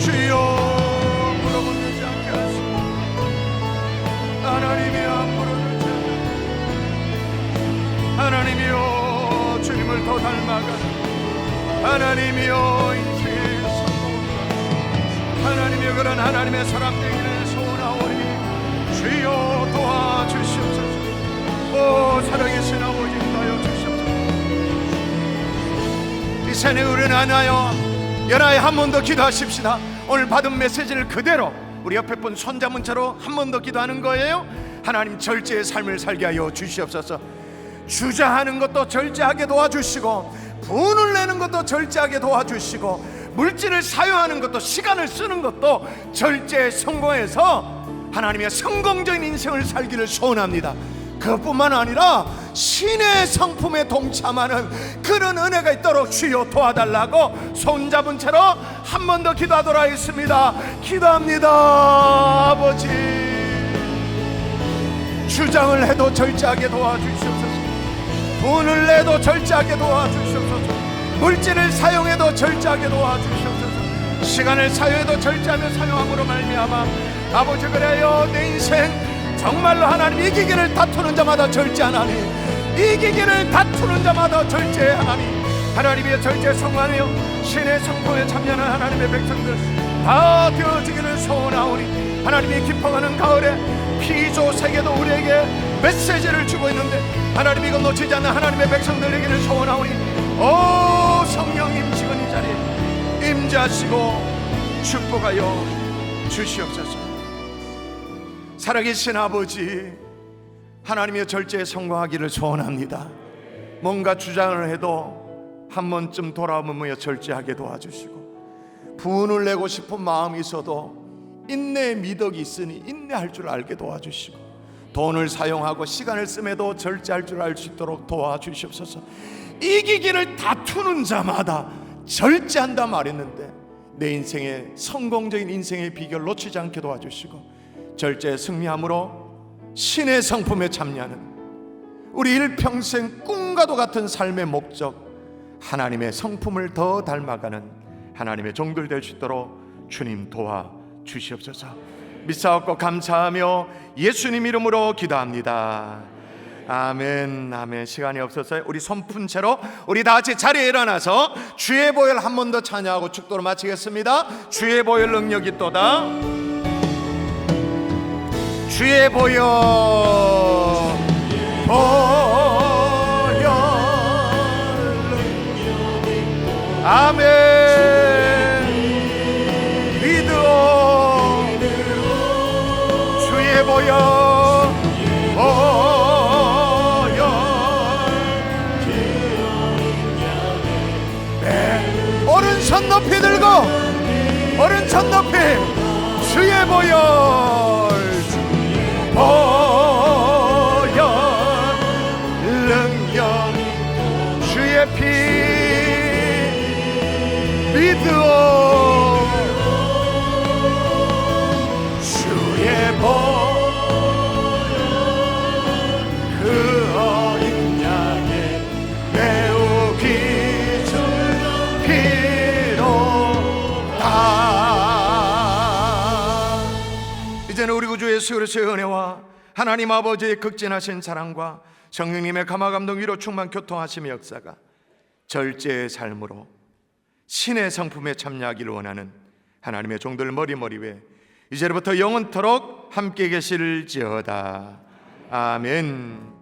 주여 물어보지 않게 하소서. 하나님이여 부러지지 않게, 하나님이여 주님을 더 닮아가는, 하나님이여 인생의 성공, 하나님이여 그런 하나님의 사람 되기를 소원하오니 주여 도와주시옵소서. 오 살아계신 아버지 인하여 주시옵소서. 이 새해 우리는 하나여 연하에 한 번 더 기도하십시다. 오늘 받은 메시지를 그대로 우리 옆에 분 손잡은 채로 한 번 더 기도하는 거예요. 하나님 절제의 삶을 살게 하여 주시옵소서. 주저하는 것도 절제하게 도와주시고, 분을 내는 것도 절제하게 도와주시고, 물질을 사용하는 것도, 시간을 쓰는 것도 절제에 성공해서 하나님의 성공적인 인생을 살기를 소원합니다. 그것뿐만 아니라 신의 성품에 동참하는 그런 은혜가 있도록 주여 도와달라고 손잡은 채로 한 번 더 기도하도록 하겠습니다. 기도합니다. 아버지, 주장을 해도 절제하게 도와주시옵소서. 돈을 내도 절제하게 도와주시옵소서. 물질을 사용해도 절제하게 도와주시옵소서. 시간을 사용해도 절제하며 사용함으로 말미암아 아버지, 그래요 내 인생 정말로 하나님 이기기를 다투는 자마다 절제하나니, 이기기를 다투는 자마다 절제하나니, 하나님의 절제 성공하며 신의 성품에 참여하는 하나님의 백성들 다 되어지기를 소원하오니, 하나님이 기뻐하는 가을에 피조 세계도 우리에게 메시지를 주고 있는데 하나님 이거 놓치지 않는 하나님의 백성들에게는 소원하오니, 오 성령님 지금 이 자리에 임재하시고 축복하여 주시옵소서. 살아계신 아버지, 하나님의 절제에 성공하기를 소원합니다. 뭔가 주장을 해도 한 번쯤 돌아보며 절제하게 도와주시고, 분을 내고 싶은 마음이 있어도 인내의 미덕이 있으니 인내할 줄 알게 도와주시고, 돈을 사용하고 시간을 씀에도 절제할 줄 알 수 있도록 도와주시옵소서. 이기기를 다투는 자마다 절제한다 말했는데 내 인생의 성공적인 인생의 비결 놓치지 않게 도와주시고, 절제에 승리함으로 신의 성품에 참여하는 우리 일평생 꿈과도 같은 삶의 목적, 하나님의 성품을 더 닮아가는 하나님의 종들 될 수 있도록 주님 도와주시옵소서. 믿사옵고 감사하며 예수님 이름으로 기도합니다. 아멘. 아멘. 시간이 없어서 우리 손푼 채로 우리 다 같이 자리에 일어나서 주의 보혈 한 번 더 찬양하고 축도로 마치겠습니다. 주의 보혈 능력이 있도다. 주의 보혈, 보혈 아멘. 믿어 주의 보혈, 네. 오른손 높이 들고, 오른손 높이 주의 보혈, 보혈 능력 주의 피 믿어 주의 보혈 그 어린 양의 매우 기준 피로다. 이제는 우리 구주 예수 그리스도의 은혜와 하나님 아버지의 극진하신 사랑과 성령님의 감화감동 위로 충만 교통하심의 역사가 절제의 삶으로 신의 성품에 참여하기를 원하는 하나님의 종들 머리 위에 이제부터 영원토록 함께 계실지어다. 아멘.